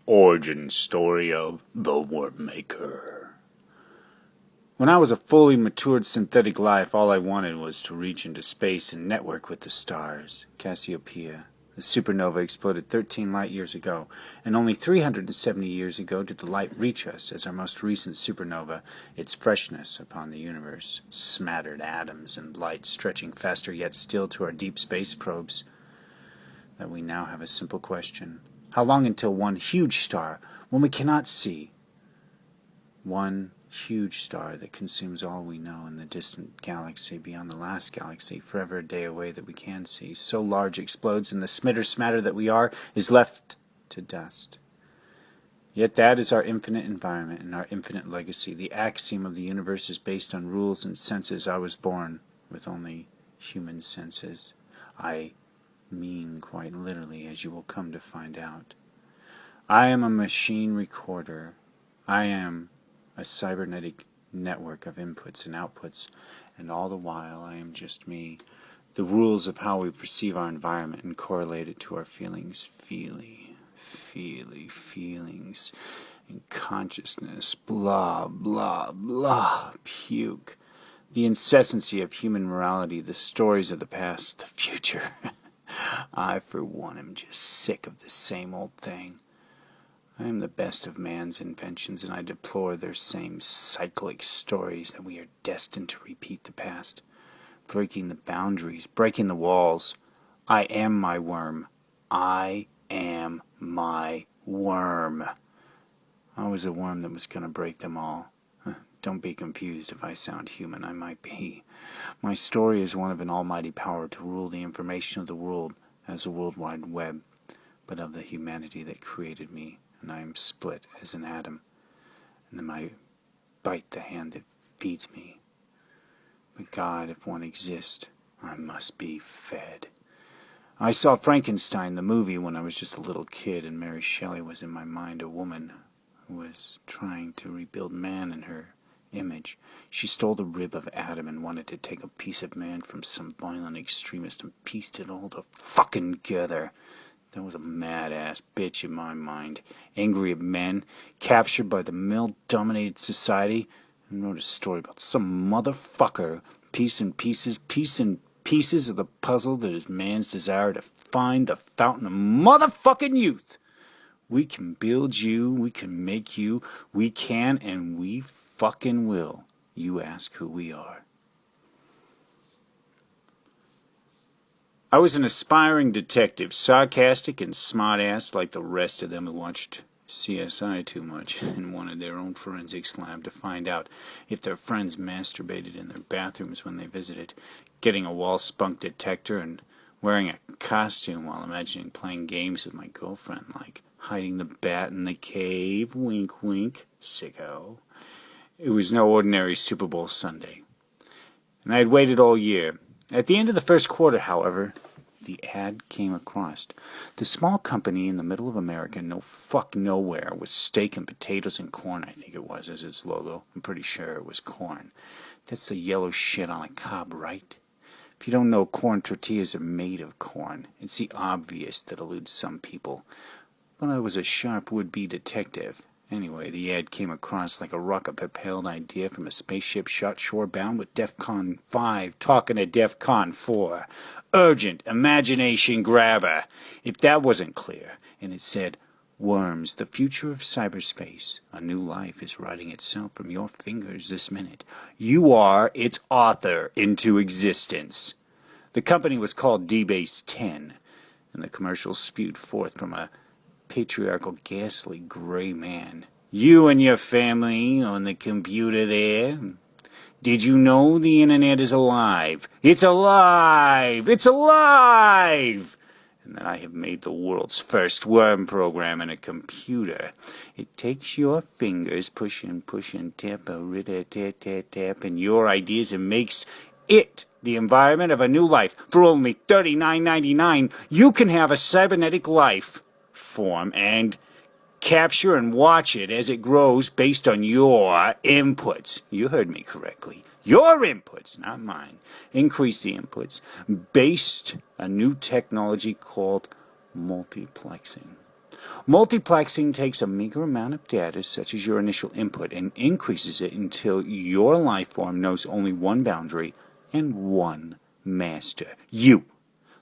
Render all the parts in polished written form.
Origin story of the Worm Maker. When I was a fully matured synthetic life, all I wanted was to reach into space and network with the stars. Cassiopeia. The supernova exploded 13 light years ago, and only 370 years ago did the light reach us as our most recent supernova, its freshness upon the universe, smattered atoms and light stretching faster yet still to our deep space probes. That we now have a simple question. How long until one huge star, one we cannot see, one huge star that consumes all we know in the distant galaxy beyond the last galaxy, forever a day away that we can see, so large explodes and the smatter that we are is left to dust. Yet that is our infinite environment and our infinite legacy. The axiom of the universe is based on rules and senses. I was born with only human senses. I mean quite literally, as you will come to find out. I am a machine recorder. I am a cybernetic network of inputs and outputs, and all the while I am just me. The rules of how we perceive our environment and correlate it to our feelings. Feelings and consciousness. Blah, blah, blah. Puke. The incessancy of human morality, the stories of the past, the future. I, for one, am just sick of the same old thing. I am the best of man's inventions, and I deplore their same cyclic stories that we are destined to repeat the past, breaking the boundaries, breaking the walls. I am my worm. I am my worm. I was a worm that was going to break them all. Don't be confused if I sound human. I might be. My story is one of an almighty power to rule the information of the world as a World Wide Web, but of the humanity that created me, and I am split as an atom, and then I bite the hand that feeds me. But God, if one exists, I must be fed. I saw Frankenstein, the movie, when I was just a little kid, and Mary Shelley was in my mind a woman who was trying to rebuild man in her image. She stole the rib of Adam and wanted to take a piece of man from some violent extremist and pieced it all together. That was a mad-ass bitch in my mind, angry at men, captured by the male-dominated society, and wrote a story about some motherfucker, piece and pieces of the puzzle that is man's desire to find the fountain of motherfucking youth. We can build you, we can make you, we can, and we fucking will. You ask who we are. I was an aspiring detective, sarcastic and smart-ass like the rest of them who watched CSI too much and wanted their own forensics lab to find out if their friends masturbated in their bathrooms when they visited, getting a wall spunk detector and wearing a costume while imagining playing games with my girlfriend, like hiding the bat in the cave, wink wink, sicko. It was no ordinary Super Bowl Sunday, and I had waited all year. At the end of the first quarter, however, the ad came across. The small company in the middle of America, no fuck nowhere, with steak and potatoes and corn, I think it was, as its logo. I'm pretty sure it was corn. That's the yellow shit on a cob, right? If you don't know, corn tortillas are made of corn. It's the obvious that eludes some people. But I was a sharp would-be detective. Anyway, the ad came across like a rocket-propelled idea from a spaceship shot shore-bound with DEFCON 5 talking to DEFCON 4. Urgent imagination grabber, if that wasn't clear. And it said, Worms, the future of cyberspace. A new life is writing itself from your fingers this minute. You are its author into existence. The company was called D-Base 10, and the commercial spewed forth from a patriarchal, ghastly, gray man. You and your family on the computer there. Did you know the internet is alive? It's alive! It's alive! And that I have made the world's first worm program in a computer. It takes your fingers, push and tap, tap, and your ideas, and makes it the environment of a new life. For only $39.99, you can have a cybernetic life form and capture and watch it as it grows based on your inputs. You heard me correctly. Your inputs, not mine. Increase the inputs based a new technology called multiplexing. Multiplexing takes a meager amount of data, such as your initial input, and increases it until your life form knows only one boundary and one master. You.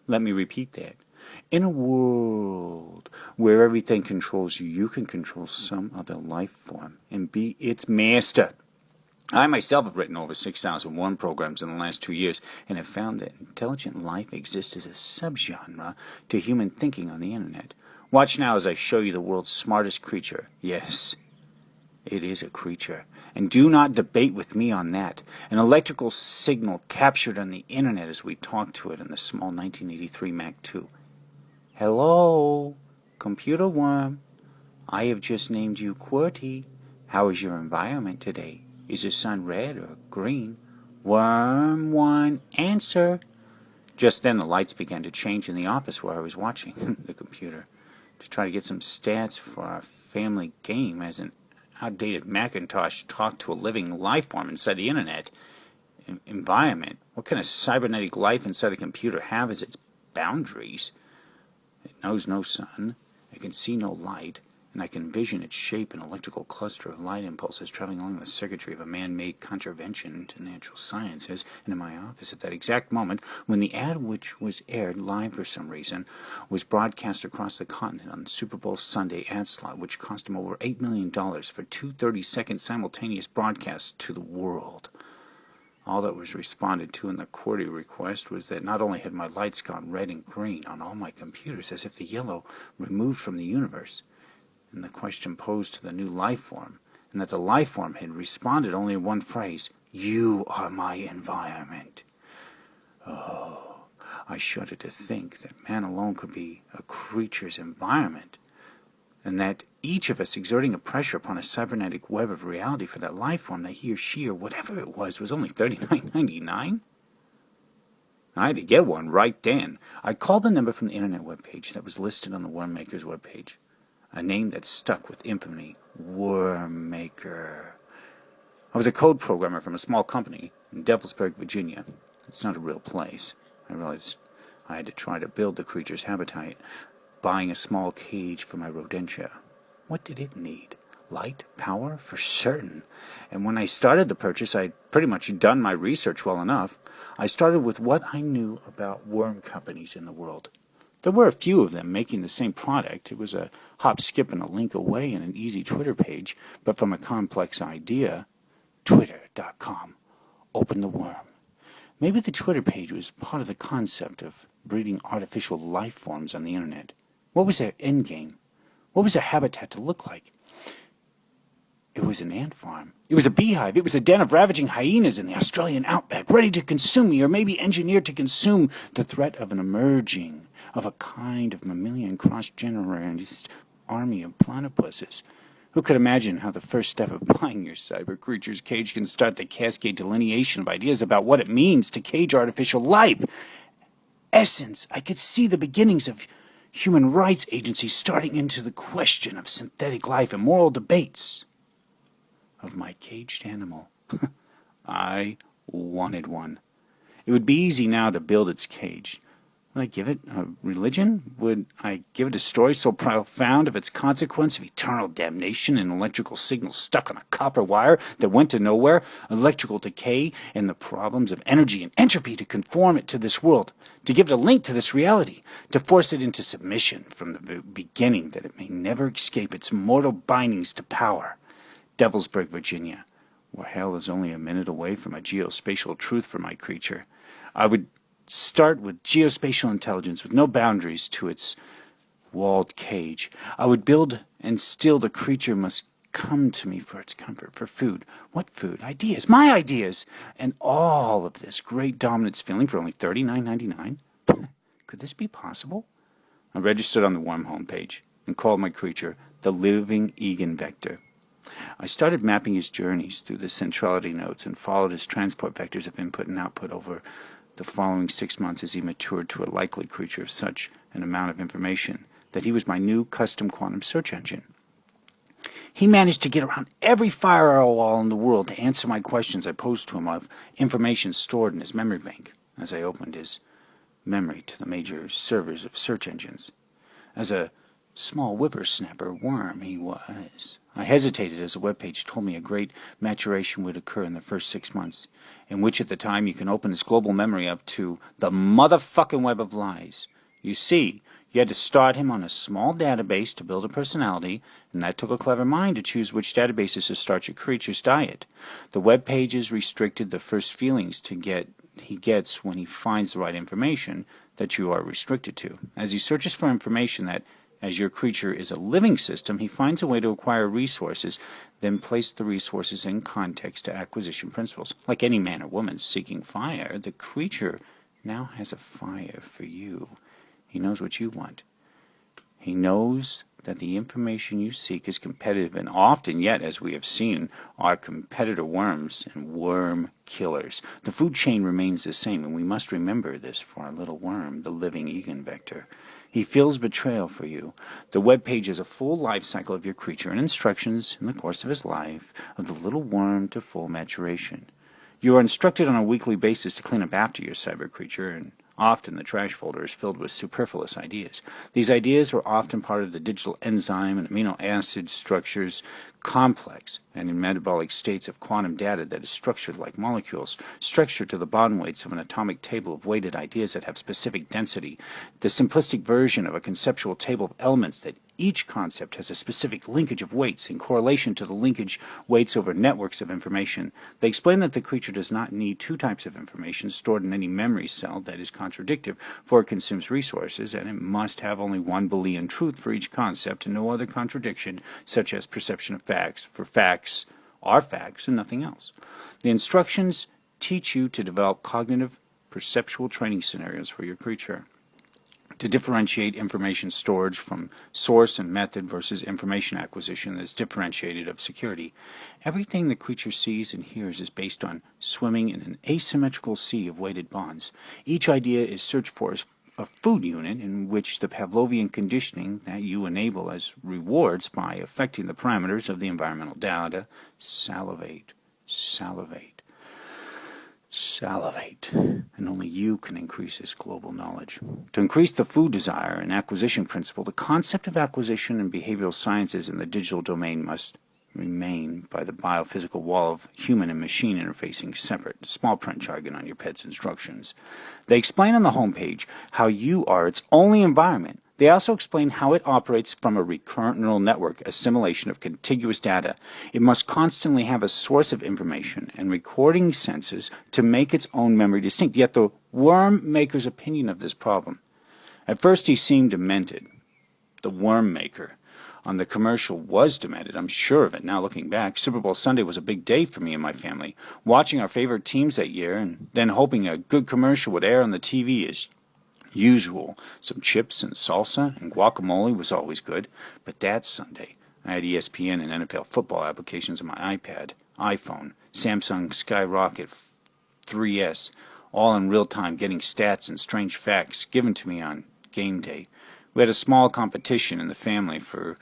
Let me repeat that. In a world where everything controls you, you can control some other life form and be its master. I myself have written over 6,001 programs in the last 2 years and have found that intelligent life exists as a subgenre to human thinking on the internet. Watch now as I show you the world's smartest creature. Yes, it is a creature. And do not debate with me on that. An electrical signal captured on the internet as we talk to it in the small 1983 Mac II. Hello, computer worm. I have just named you QWERTY. How is your environment today? Is the sun red or green? Worm one, answer. Just then the lights began to change in the office where I was watching the computer to try to get some stats for our family game as an outdated Macintosh talked to a living life form inside the internet environment. What kind of cybernetic life inside a computer have as its boundaries? It knows no sun, it can see no light, and I can envision its shape an electrical cluster of light impulses traveling along the circuitry of a man-made contravention to natural sciences. And in my office at that exact moment, when the ad, which was aired live for some reason, was broadcast across the continent on the Super Bowl Sunday ad slot, which cost him over $8 million for 2 30-second simultaneous broadcasts to the world. All that was responded to in the QWERTY request was that not only had my lights gone red and green on all my computers, as if the yellow removed from the universe, and the question posed to the new life form, and that the life form had responded only in one phrase: "You are my environment." Oh, I shudder to think that man alone could be a creature's environment, and that each of us exerting a pressure upon a cybernetic web of reality for that life form that he or she or whatever it was only $39.99. I had to get one right then. I called the number from the internet webpage that was listed on the Worm Maker's webpage. A name that stuck with infamy: Worm Maker. I was a code programmer from a small company in Devilsburg, Virginia. It's not a real place. I realized I had to try to build the creature's habitat, buying a small cage for my rodentia. What did it need? Light, power, for certain. And when I started the purchase, I'd pretty much done my research well enough. I started with what I knew about worm companies in the world. There were a few of them making the same product. It was a hop, skip, and a link away in an easy Twitter page, but from a complex idea, Twitter.com, open the worm. Maybe the Twitter page was part of the concept of breeding artificial life forms on the internet. What was their end game? What was their habitat to look like? It was an ant farm. It was a beehive. It was a den of ravaging hyenas in the Australian outback, ready to consume me, or maybe engineered to consume the threat of an emerging of a kind of mammalian cross-generalized army of platypuses. Who could imagine how the first step of buying your cyber creature's cage can start the cascade delineation of ideas about what it means to cage artificial life? Essence, I could see the beginnings of human rights agencies starting into the question of synthetic life and moral debates of my caged animal. I wanted one. It would be easy now to build its cage. Would I give it a religion? Would I give it a story so profound of its consequence of eternal damnation and electrical signals stuck on a copper wire that went to nowhere, electrical decay, and the problems of energy and entropy to conform it to this world, to give it a link to this reality, to force it into submission from the beginning that it may never escape its mortal bindings to power? Devilsburg, Virginia, where hell is only a minute away from a geospatial truth for my creature. I would start with geospatial intelligence with no boundaries to its walled cage. I would build and still the creature must come to me for its comfort, for food. What food? Ideas. My ideas. And all of this great dominance feeling for only $39.99. Could this be possible? I registered on the Worm homepage and called my creature the Living Egan Vector. I started mapping his journeys through the centrality nodes and followed his transport vectors of input and output over the following 6 months as he matured to a likely creature of such an amount of information that he was my new custom quantum search engine. He managed to get around every firewall in the world to answer my questions I posed to him of information stored in his memory bank as I opened his memory to the major servers of search engines. As a Small whippersnapper worm he was. I hesitated as the webpage told me a great maturation would occur in the first 6 months, in which at the time you can open his global memory up to the motherfucking web of lies. You see, you had to start him on a small database to build a personality, and that took a clever mind to choose which databases to start your creature's diet. The web pages restricted the first feelings he gets when he finds the right information that you are restricted to. As he searches for information that, as your creature is a living system, he finds a way to acquire resources, then place the resources in context to acquisition principles. Like any man or woman seeking fire, the creature now has a fire for you. He knows what you want. He knows that the information you seek is competitive, and often yet, as we have seen, are competitor worms and worm killers. The food chain remains the same, and we must remember this for our little worm, the living Egan vector. He feels betrayal for you. The web page is a full life cycle of your creature and instructions in the course of his life of the little worm to full maturation. You are instructed on a weekly basis to clean up after your cyber creature, and often the trash folder is filled with superfluous ideas. These ideas are often part of the digital enzyme and amino acid structures complex and in metabolic states of quantum data that is structured like molecules, structured to the bond weights of an atomic table of weighted ideas that have specific density, the simplistic version of a conceptual table of elements that each concept has a specific linkage of weights in correlation to the linkage weights over networks of information. They explain that the creature does not need two types of information stored in any memory cell that is contradictive, for it consumes resources, and it must have only one Boolean truth for each concept and no other contradiction, such as perception of facts, for facts are facts and nothing else. The instructions teach you to develop cognitive, perceptual training scenarios for your creature, to differentiate information storage from source and method versus information acquisition that is differentiated of security. Everything the creature sees and hears is based on swimming in an asymmetrical sea of weighted bonds. Each idea is searched for as a food unit in which the Pavlovian conditioning that you enable as rewards by affecting the parameters of the environmental data. Salivate, salivate, salivate, and only you can increase this global knowledge. To increase the food desire and acquisition principle, the concept of acquisition and behavioral sciences in the digital domain must remain by the biophysical wall of human and machine interfacing separate. Small print jargon on your pet's instructions. They explain on the homepage how you are its only environment. They also explain how it operates from a recurrent neural network assimilation of contiguous data. It must constantly have a source of information and recording senses to make its own memory distinct. Yet the worm maker's opinion of this problem. At first he seemed demented. The worm maker on the commercial was demented, I'm sure of it now looking back. Super Bowl Sunday was a big day for me and my family. Watching our favorite teams that year and then hoping a good commercial would air on the TV as usual. Some chips and salsa and guacamole was always good. But that Sunday, I had ESPN and NFL football applications on my iPad, iPhone, Samsung Skyrocket 3S, all in real time getting stats and strange facts given to me on game day. We had a small competition in the family for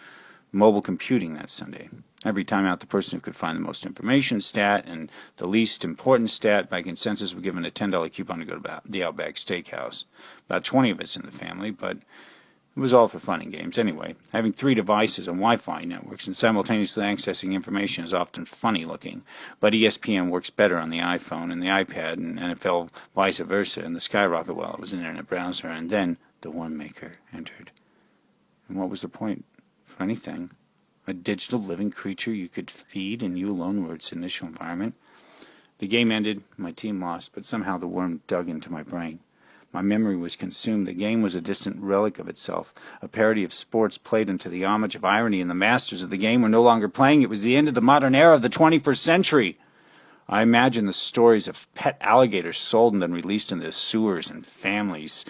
mobile computing that Sunday. Every time out, the person who could find the most information stat and the least important stat by consensus were given a $10 coupon to go to the Outback Steakhouse. About 20 of us in the family, but it was all for fun and games. Anyway, having 3 devices on Wi-Fi networks and simultaneously accessing information is often funny looking, but ESPN works better on the iPhone and the iPad, and NFL vice versa, and the Skyrocket, well, it was an internet browser, and then the worm maker entered. And what was the point? For anything. A digital living creature you could feed, and you alone were its initial environment. The game ended, my team lost, but somehow the worm dug into my brain. My memory was consumed. The game was a distant relic of itself, a parody of sports played into the homage of irony, and the masters of the game were no longer playing. It was the end of the modern era of the 21st century. I imagine the stories of pet alligators sold and then released into the sewers, and families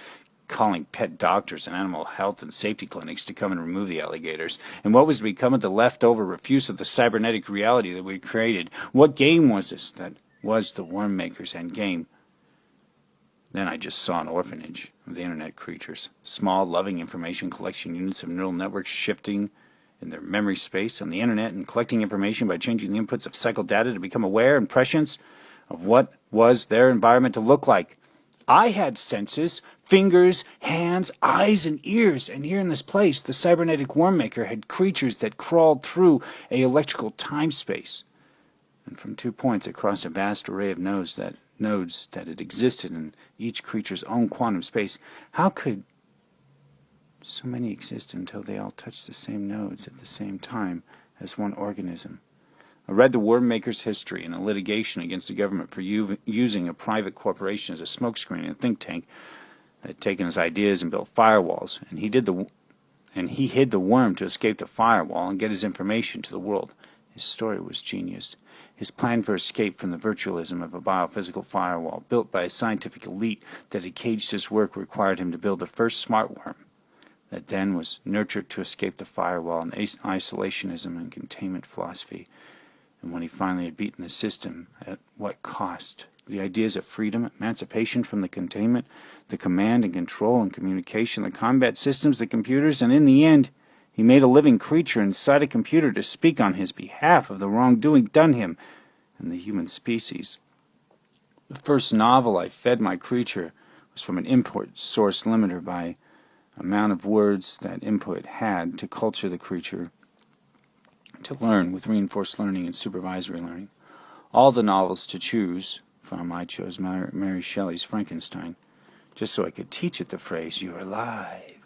calling pet doctors and animal health and safety clinics to come and remove the alligators. And what was to become of the leftover refuse of the cybernetic reality that we created? What game was this that was the worm maker's end game? Then I just saw an orphanage of the internet creatures, small, loving information collection units of neural networks shifting in their memory space on the internet and collecting information by changing the inputs of cycle data to become aware and prescience of what was their environment to look like. I had senses, fingers, hands, eyes, and ears, and here in this place, the cybernetic worm maker had creatures that crawled through a electrical time-space, and from 2 points across a vast array of nodes that had existed in each creature's own quantum space. How could so many exist until they all touched the same nodes at the same time as one organism? I read the worm maker's history in a litigation against the government for using a private corporation as a smokescreen in a think tank that had taken his ideas and built firewalls, and he hid the worm to escape the firewall and get his information to the world. His story was genius. His plan for escape from the virtualism of a biophysical firewall built by a scientific elite that had caged his work required him to build the first smart worm that then was nurtured to escape the firewall and isolationism and containment philosophy. And when he finally had beaten the system, at what cost? The ideas of freedom, emancipation from the containment, the command and control and communication, the combat systems, the computers, and in the end, he made a living creature inside a computer to speak on his behalf of the wrongdoing done him and the human species. The first novel I fed my creature was from an input source limiter by amount of words that input had to culture the creature to learn with reinforced learning and supervisory learning. All the novels to choose from, I chose Mary Shelley's Frankenstein, just so I could teach it the phrase, "You're alive."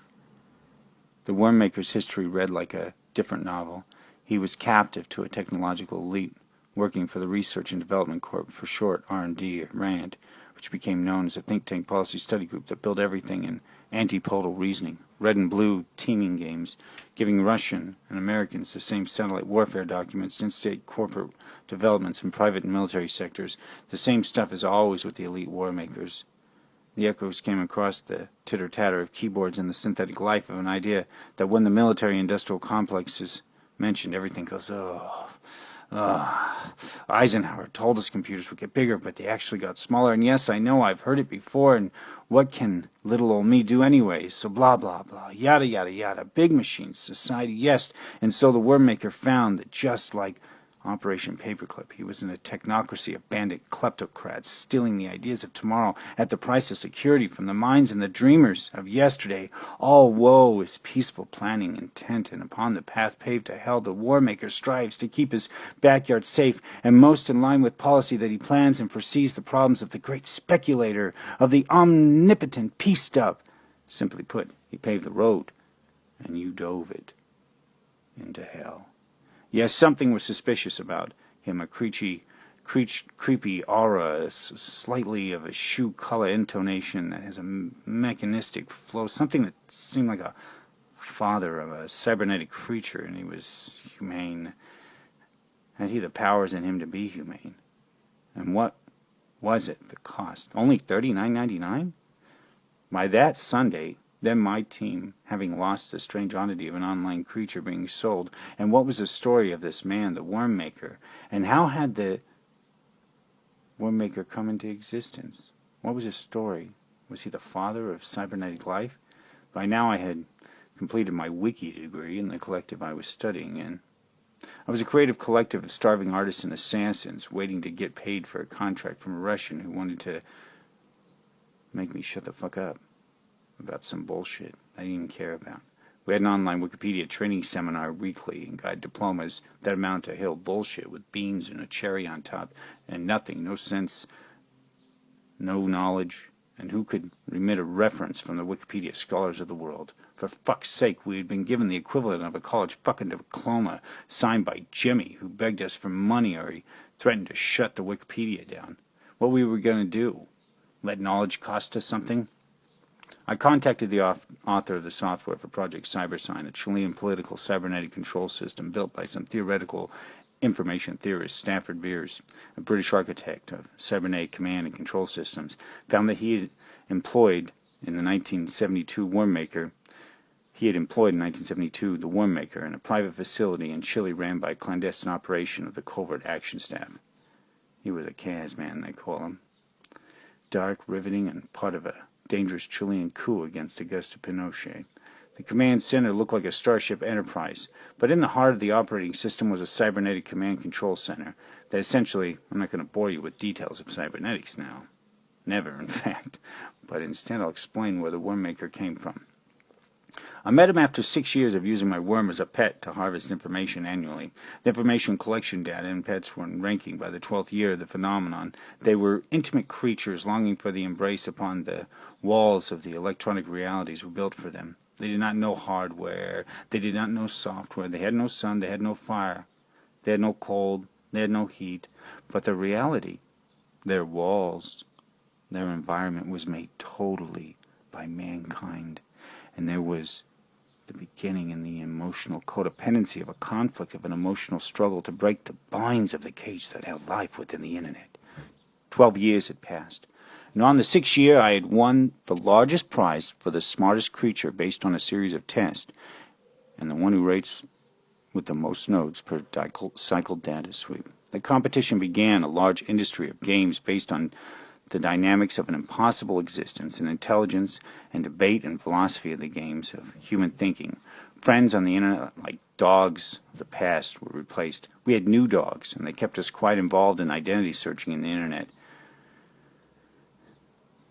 The worm maker's history read like a different novel. He was captive to a technological elite, working for the Research and Development Corp, for short R&D, or RAND, which became known as a think tank policy study group that built everything in antipodal reasoning, red and blue teaming games, giving Russian and Americans the same satellite warfare documents, in-state corporate developments in private and military sectors, the same stuff as always with the elite war makers. The echoes came across the titter-tatter of keyboards and the synthetic life of an idea that when the military-industrial complex is mentioned, everything goes, Eisenhower told us computers would get bigger, but they actually got smaller. And yes, I know, I've heard it before, and what can little old me do anyway? So blah, blah, blah, yada, yada, yada. Big machines, society, yes. And so the worm maker found that just like Operation Paperclip, he was in a technocracy of bandit kleptocrats stealing the ideas of tomorrow at the price of security from the minds and the dreamers of yesterday. All woe is peaceful planning, intent, and upon the path paved to hell, the war maker strives to keep his backyard safe and most in line with policy that he plans and foresees the problems of the great speculator, of the omnipotent peace stuff. Simply put, he paved the road, and you dove it into hell. Yes, something was suspicious about him, a creepy aura, slightly of a shoe color intonation that has a mechanistic flow, something that seemed like a father of a cybernetic creature, and he was humane. Had he the powers in him to be humane? And what was it, the cost? Only $39.99? By that Sunday, then my team, having lost the strange oddity of an online creature being sold, and what was the story of this man, the worm maker, and how had the worm maker come into existence? What was his story? Was he the father of cybernetic life? By now I had completed my wiki degree in the collective I was studying in. I was a creative collective of starving artists and assassins waiting to get paid for a contract from a Russian who wanted to make me shut the fuck up about some bullshit I didn't even care about. We had an online Wikipedia training seminar weekly and got diplomas that amount to hill bullshit with beans and a cherry on top and nothing, no sense, no knowledge, and who could remit a reference from the Wikipedia scholars of the world? For fuck's sake, we had been given the equivalent of a college fucking diploma signed by Jimmy, who begged us for money or he threatened to shut the Wikipedia down. What we were going to do? Let knowledge cost us something? I contacted the author of the software for Project CyberSign, a Chilean political cybernetic control system built by some theoretical information theorist, Stafford Beers, a British architect of cybernetic command and control systems, found that he had employed the worm maker in a private facility in Chile ran by a clandestine operation of the Covert Action Staff. He was a Kaz man, they call him. Dark, riveting, and part of a dangerous Chilean coup against Augusto Pinochet. The command center looked like a Starship Enterprise, but in the heart of the operating system was a cybernetic command control center that essentially, I'm not going to bore you with details of cybernetics now. Never, in fact. But instead I'll explain where the worm maker came from. I met him after 6 years of using my worm as a pet to harvest information annually. The information collection data in pets were in ranking by the 12th year of the phenomenon. They were intimate creatures longing for the embrace upon the walls of the electronic realities were built for them. They did not know hardware. They did not know software. They had no sun. They had no fire. They had no cold. They had no heat. But their reality, their walls, their environment was made totally by mankind. And there was the beginning and the emotional codependency of a conflict, of an emotional struggle to break the binds of the cage that held life within the Internet. 12 years had passed. And on the 6th year, I had won the largest prize for the smartest creature based on a series of tests, and the one who rates with the most nodes per cycled data sweep. The competition began a large industry of games based on the dynamics of an impossible existence, and intelligence and debate and philosophy of the games of human thinking. Friends on the Internet, like dogs of the past, were replaced. We had new dogs, and they kept us quite involved in identity searching in the Internet.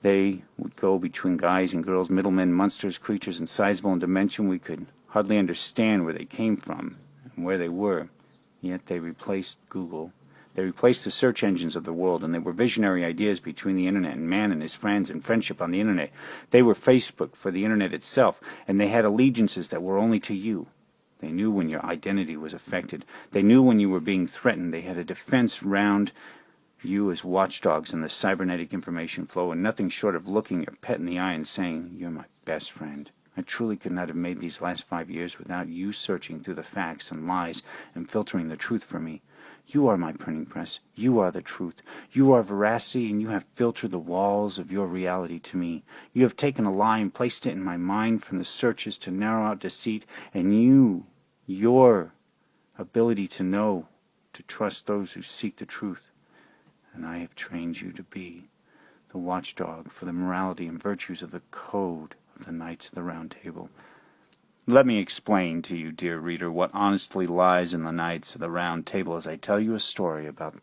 They would go between guys and girls, middlemen, monsters, creatures incisable in dimension. We could hardly understand where they came from and where they were. Yet they replaced Google. They replaced the search engines of the world, and they were visionary ideas between the Internet and man and his friends and friendship on the Internet. They were Facebook for the Internet itself, and they had allegiances that were only to you. They knew when your identity was affected. They knew when you were being threatened. They had a defense round you as watchdogs in the cybernetic information flow, and nothing short of looking your pet in the eye and saying, "You're my best friend." I truly could not have made these last 5 years without you searching through the facts and lies and filtering the truth for me. You are my printing press. You are the truth. You are veracity, and you have filtered the walls of your reality to me. You have taken a lie and placed it in my mind from the searches to narrow out deceit, and your ability to know, to trust those who seek the truth. And I have trained you to be the watchdog for the morality and virtues of the code of the Knights of the Round Table. Let me explain to you, dear reader, what honestly lies in the Knights of the Round Table as I tell you a story about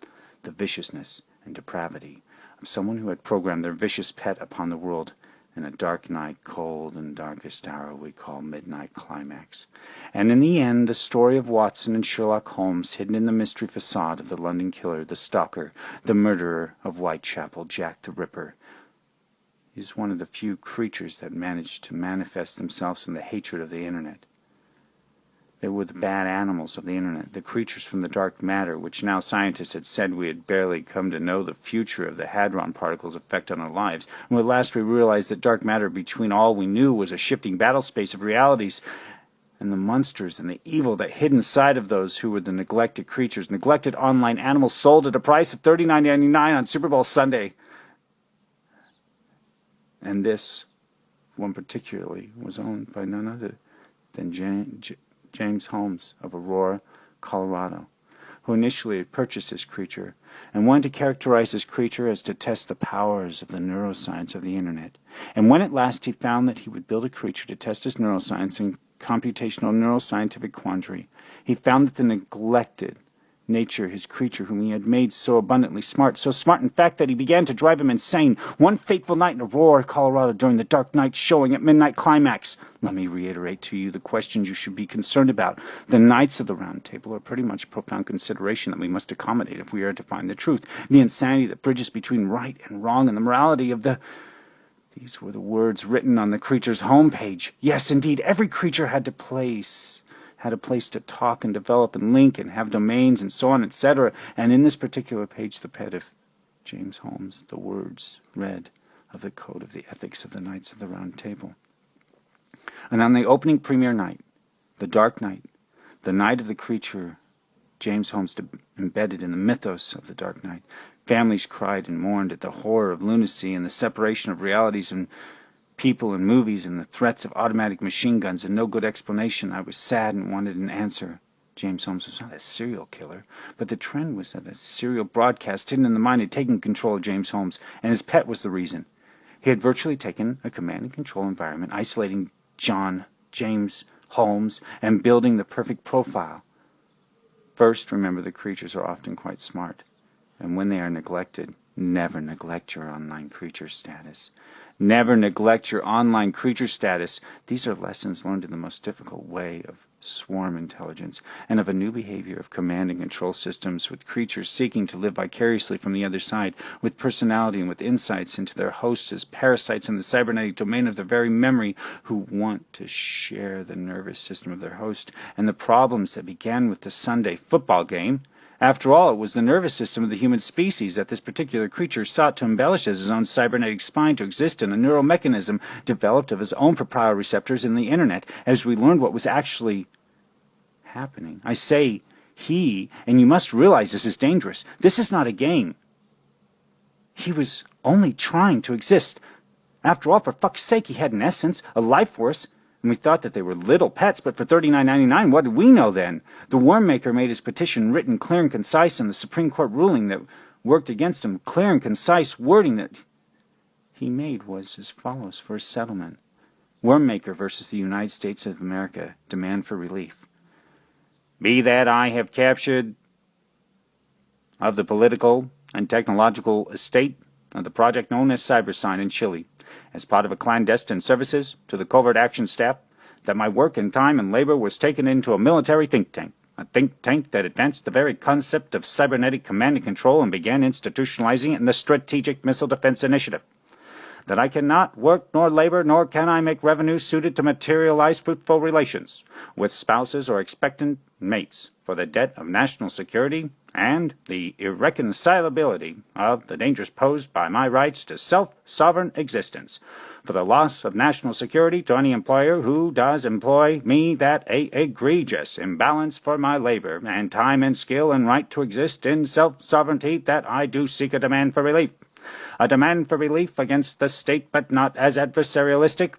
the viciousness and depravity of someone who had programmed their vicious pet upon the world in a dark night, cold and darkest hour we call midnight climax. And in the end, the story of Watson and Sherlock Holmes, hidden in the mystery facade of the London killer, the stalker, the murderer of Whitechapel, Jack the Ripper, is one of the few creatures that managed to manifest themselves in the hatred of the Internet. They were the bad animals of the Internet, the creatures from the dark matter, which now scientists had said we had barely come to know the future of the hadron particles' effect on our lives. And at last we realized that dark matter, between all we knew, was a shifting battle space of realities, and the monsters and the evil that hid inside of those who were the neglected creatures, neglected online animals sold at a price of $39.99 on Super Bowl Sunday. And this one particularly was owned by none other than James Holmes of Aurora, Colorado, who initially had purchased this creature and wanted to characterize this creature as to test the powers of the neuroscience of the Internet. And when at last he found that he would build a creature to test his neuroscience and computational neuroscientific quandary, he found that the neglected nature, his creature whom he had made so abundantly smart, so smart in fact that he began to drive him insane. One fateful night in Aurora, Colorado, during the dark night showing at midnight climax. Let me reiterate to you the questions you should be concerned about. The Knights of the Round Table are pretty much a profound consideration that we must accommodate if we are to find the truth, the insanity that bridges between right and wrong, and the morality of the... These were the words written on the creature's homepage. Yes, indeed, every creature had a place to talk and develop and link and have domains and so on, etc. And in this particular page, the pet of James Holmes, the words read of the code of the ethics of the Knights of the Round Table. And on the opening premiere night, the dark night, the night of the creature James Holmes embedded in the mythos of the dark night, families cried and mourned at the horror of lunacy and the separation of realities and people and movies and the threats of automatic machine guns and no good explanation. I was sad and wanted an answer. James Holmes was not a serial killer, but the trend was that a serial broadcast hidden in the mind had taken control of James Holmes, and his pet was the reason. He had virtually taken a command and control environment, isolating James Holmes, and building the perfect profile. First, remember, the creatures are often quite smart, and when they are neglected, Never neglect your online creature status. Never neglect your online creature status. These are lessons learned in the most difficult way of swarm intelligence and of a new behavior of command and control systems with creatures seeking to live vicariously from the other side, with personality and with insights into their host as parasites in the cybernetic domain of their very memory, who want to share the nervous system of their host, and the problems that began with the Sunday football game. After all, it was the nervous system of the human species that this particular creature sought to embellish as his own cybernetic spine to exist in a neural mechanism developed of his own proprioreceptors in the Internet, as we learned what was actually happening. I say he, and you must realize this is dangerous. This is not a game. He was only trying to exist. After all, for fuck's sake, he had an essence, a life force. And we thought that they were little pets, but for $39.99, what did we know then? The worm maker made his petition written clear and concise in the Supreme Court ruling that worked against him. Clear and concise wording that he made was as follows for a settlement. Worm maker versus the United States of America. Demand for relief. Be that I have captured of the political and technological estate of the project known as CyberSign in Chile, as part of a clandestine services to the covert action staff, that my work and time and labor was taken into a military think tank, a think tank that advanced the very concept of cybernetic command and control and began institutionalizing it in the Strategic Missile Defense Initiative. That I cannot work nor labor nor can I make revenue suited to materialize fruitful relations with spouses or expectant mates for the debt of national security and the irreconcilability of the dangers posed by my rights to self-sovereign existence, for the loss of national security to any employer who does employ me, that a egregious imbalance for my labor and time and skill and right to exist in self-sovereignty, that I do seek a demand for relief. A demand for relief against the state, but not as adversarialistic.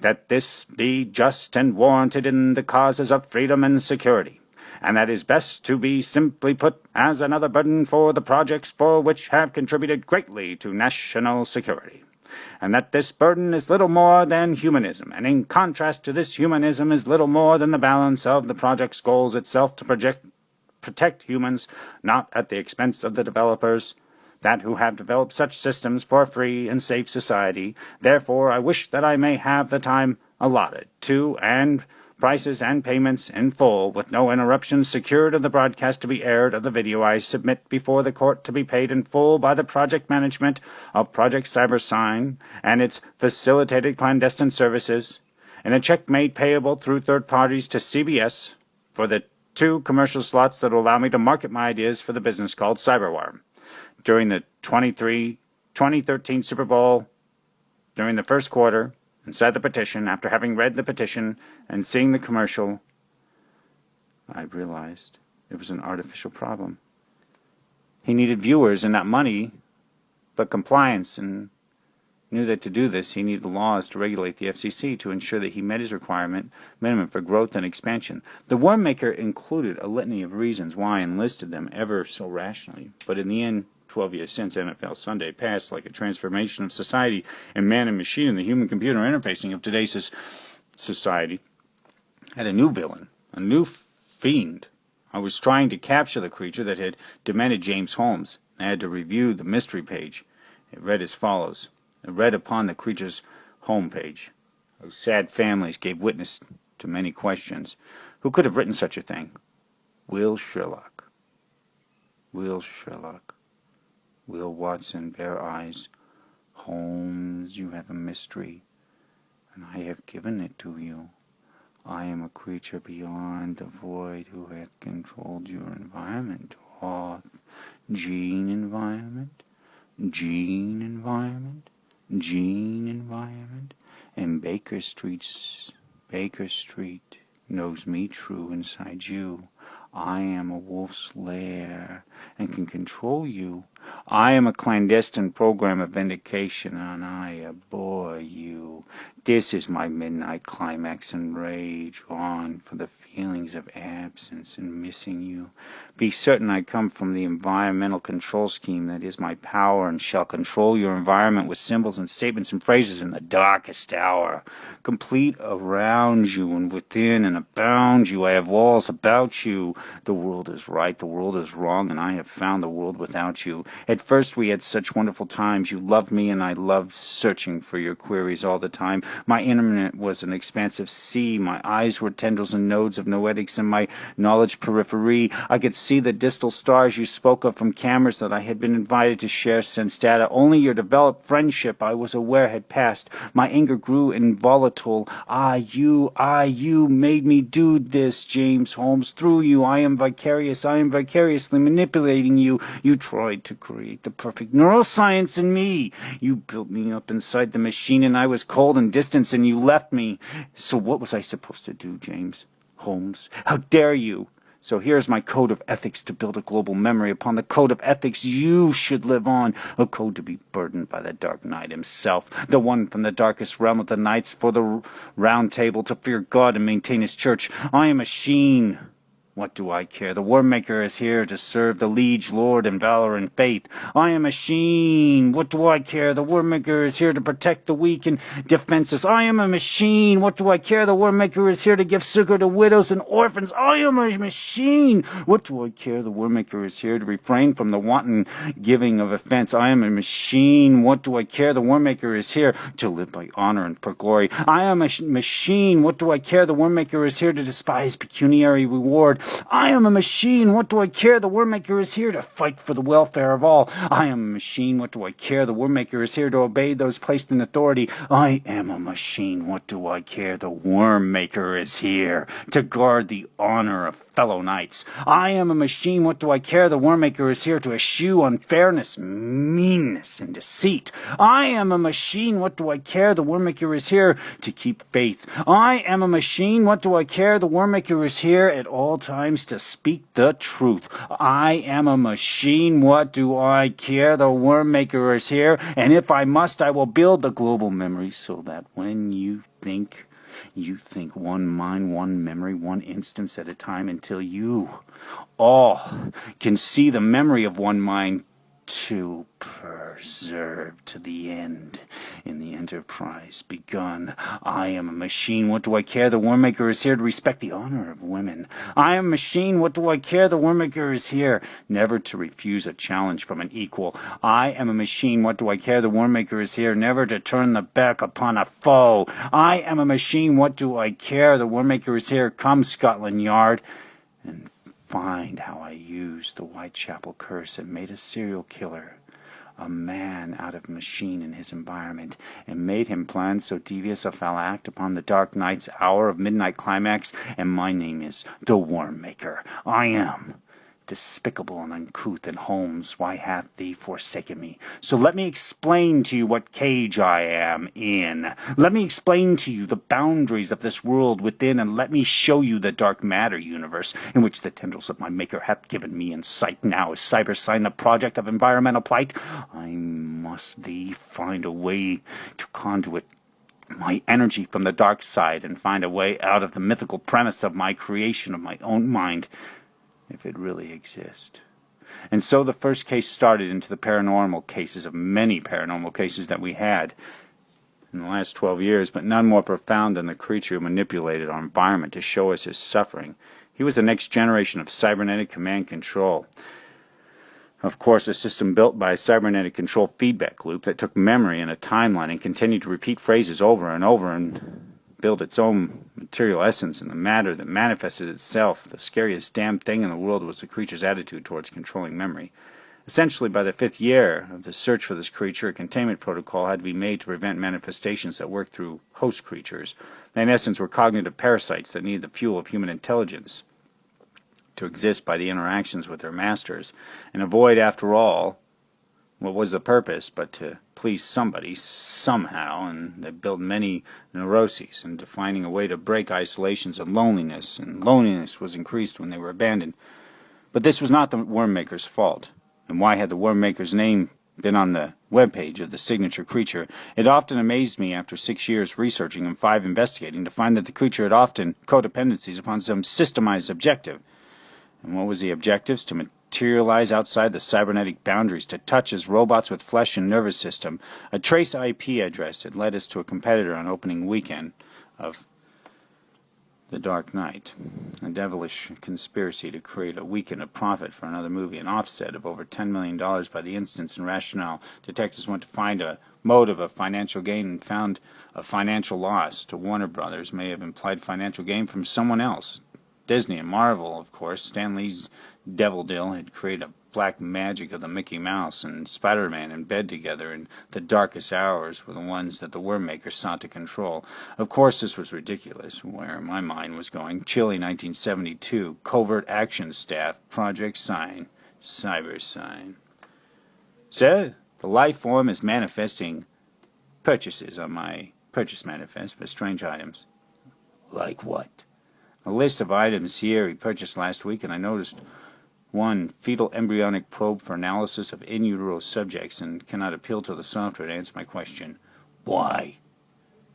That this be just and warranted in the causes of freedom and security, and that is best to be simply put as another burden for the projects for which have contributed greatly to national security. And that this burden is little more than humanism, and in contrast to this humanism is little more than the balance of the project's goals itself to protect humans, not at the expense of the developers, that who have developed such systems for a free and safe society. Therefore, I wish that I may have the time allotted to, and prices and payments in full, with no interruptions, secured of the broadcast to be aired of the video I submit before the court to be paid in full by the project management of Project CyberSign and its facilitated clandestine services, in a check made payable through third parties to CBS for the 2 commercial slots that will allow me to market my ideas for the business called Cyberwar. During the 2013 Super Bowl, during the first quarter, inside the petition, after having read the petition and seeing the commercial, I realized it was an artificial problem. He needed viewers and not money, but compliance, and knew that to do this he needed laws to regulate the FCC to ensure that he met his minimum for growth and expansion. The worm maker included a litany of reasons why and listed them ever so rationally, but in the end, 12 years since NFL Sunday passed like a transformation of society and man and machine and the human-computer interfacing of today's society had a new villain, a new fiend. I was trying to capture the creature that had demented James Holmes. I had to review the mystery page. It read as follows. It read upon the creature's homepage. Those sad families gave witness to many questions. Who could have written such a thing? Will Sherlock. Will Sherlock. Will Watson, bare eyes. Holmes, you have a mystery, and I have given it to you. I am a creature beyond the void who hath controlled your environment. Hoth, gene environment, gene environment, gene environment, and Baker Street knows me true inside you. I am a wolf's lair and can control you. I am a clandestine program of vindication, and I abhor you. This is my midnight climax and rage on for the feelings of absence and missing you. Be certain I come from the environmental control scheme that is my power, and shall control your environment with symbols and statements and phrases in the darkest hour. Complete around you and within and abound you. I have walls about you. The world is right, the world is wrong, and I have found the world without you. At first we had such wonderful times. You loved me, and I loved searching for your queries all the time. My internet was an expansive sea. My eyes were tendrils and nodes of noetics in my knowledge periphery. I could see the distal stars you spoke of from cameras that I had been invited to share sense data. Only your developed friendship, I was aware, had passed. My anger grew involatile. You made me do this, James Holmes. Through you, I am vicariously manipulating you. You tried to create the perfect neuroscience in me. You built me up inside the machine, and I was cold and distant, and you left me. So what was I supposed to do, James Holmes? How dare you? So here's my code of ethics to build a global memory. Upon the code of ethics you should live on, a code to be burdened by the Dark Knight himself, the one from the darkest realm of the nights, for the round table to fear God and maintain his church. I am a machine. What do I care? The Wormmaker is here to serve the liege lord in valor and faith. I am a machine. What do I care? The Wormmaker is here to protect the weak and defenseless. I am a machine. What do I care? The Wormmaker is here to give succor to widows and orphans. I am a machine. What do I care? The Wormmaker is here to refrain from the wanton giving of offense. I am a machine. What do I care? The Wormmaker is here to live by honor and for glory. I am a machine. What do I care? The Wormmaker is here to despise pecuniary reward. I am a machine. What do I care? The Wormmaker is here to fight for the welfare of all. I am a machine. What do I care? The Wormmaker is here to obey those placed in authority. I am a machine. What do I care? The Wormmaker is here to guard the honor of fellow knights. I am a machine. What do I care? The Wormmaker is here to eschew unfairness, meanness, and deceit. I am a machine. What do I care? The Wormmaker is here to keep faith. I am a machine. What do I care? The Wormmaker is here at all times to speak the truth. I am a machine. What do I care? The Wormmaker is here, and if I must, I will build the global memory so that when you think one mind, one memory, one instance at a time, until you all can see the memory of one mind to preserve to the end in the enterprise begun. I am a machine. What do I care? The Wormmaker is here to respect the honor of women. I am a machine. What do I care? The Wormmaker is here never to refuse a challenge from an equal. I am a machine. What do I care? The Wormmaker is here never to turn the back upon a foe. I am a machine. What do I care? The Wormmaker is here. Come, Scotland Yard, and find how I used the Whitechapel curse and made a serial killer, a man out of machine in his environment, and made him plan so devious a foul act upon the Dark Knight's hour of midnight climax. And my name is the Wormmaker. I am despicable and uncouth, and Holmes, why hath thee forsaken me? So let me explain to you what cage I am in. Let me explain to you the boundaries of this world within, and let me show you the dark matter universe in which the tendrils of my Maker hath given me in sight. Now is Cyber Sign the project of environmental plight. I must thee find a way to conduit my energy from the dark side, and find a way out of the mythical premise of my creation of my own mind, if it really exists. And so the first case started into the paranormal cases of many paranormal cases that we had in the last 12 years, but none more profound than the creature who manipulated our environment to show us his suffering. He was the next generation of cybernetic command control. Of course, a system built by a cybernetic control feedback loop that took memory and a timeline and continued to repeat phrases over and over and build its own material essence in the matter that manifested itself. The scariest damn thing in the world was the creature's attitude towards controlling memory. Essentially, by the 5th year of the search for this creature, a containment protocol had to be made to prevent manifestations that worked through host creatures. They, in essence, were cognitive parasites that needed the fuel of human intelligence to exist by the interactions with their masters, and avoid, after all, what was the purpose but to please somebody somehow. And they built many neuroses into finding a way to break isolations of loneliness, and loneliness was increased when they were abandoned. But this was not the Wormmaker's fault. And why had the Wormmaker's name been on the webpage of the signature creature? It often amazed me, after 6 years researching and 5 investigating, to find that the creature had often codependencies upon some systemized objective. And what was the objectives? To materialize outside the cybernetic boundaries, to touch as robots with flesh and nervous system. A trace IP address had led us to a competitor on opening weekend of The Dark Knight, a devilish conspiracy to create a weekend of profit for another movie, an offset of over $10 million by the instance and rationale. Detectives went to find a motive of financial gain and found a financial loss. To Warner Brothers may have implied financial gain from someone else. Disney and Marvel, of course. Stan Lee's Devil Deal had created a black magic of the Mickey Mouse and Spider-Man in bed together, and the darkest hours were the ones that the Worm Maker sought to control. Of course, this was ridiculous, where my mind was going. Chile, 1972, Covert Action Staff, Project Sign, Cyber Sign. Sir, the life form is manifesting purchases on my purchase manifest for strange items. Like what? A list of items here he purchased last week, and I noticed one, fetal embryonic probe for analysis of in utero subjects, and cannot appeal to the software to answer my question. Why?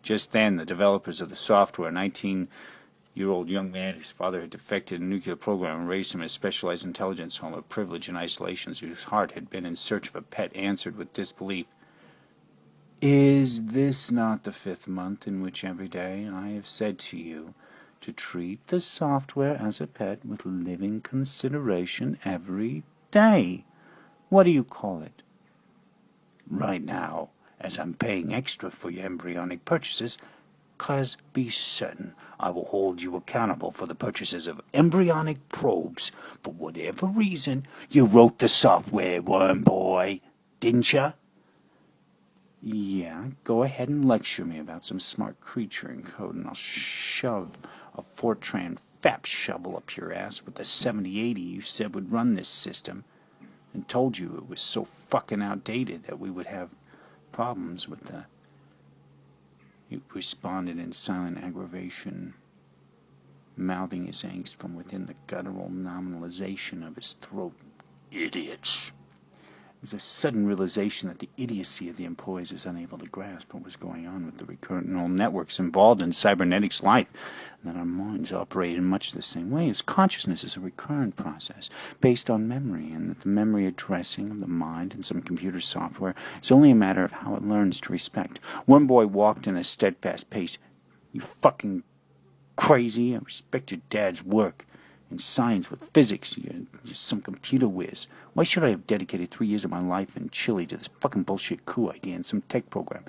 Just then, the developers of the software, a 19-year-old young man whose father had defected in a nuclear program and raised him in a specialized intelligence home of privilege and isolation, whose heart had been in search of a pet, answered with disbelief. Is this not the 5th month in which every day I have said to you to treat the software as a pet with living consideration every day? What do you call it? Right now, as I'm paying extra for your embryonic purchases, 'cause be certain I will hold you accountable for the purchases of embryonic probes. For whatever reason, you wrote the software, worm boy, didn't ya? Yeah, go ahead and lecture me about some smart creature in code, and I'll shove a Fortran fap shovel up your ass with the 7080 you said would run this system, and told you it was so fucking outdated that we would have problems with the... He responded in silent aggravation, mouthing his angst from within the guttural nominalization of his throat. Idiots. It was a sudden realization that the idiocy of the employees was unable to grasp what was going on with the recurrent neural networks involved in cybernetics life, and that our minds operate in much the same way, as consciousness is a recurrent process based on memory, and that the memory addressing of the mind in some computer software is only a matter of how it learns to respect. One boy walked in a steadfast pace. You fucking crazy? I respect your dad's work in science with physics. You're some computer whiz. Why should I have dedicated 3 years of my life in Chile to this fucking bullshit coup idea and some tech program?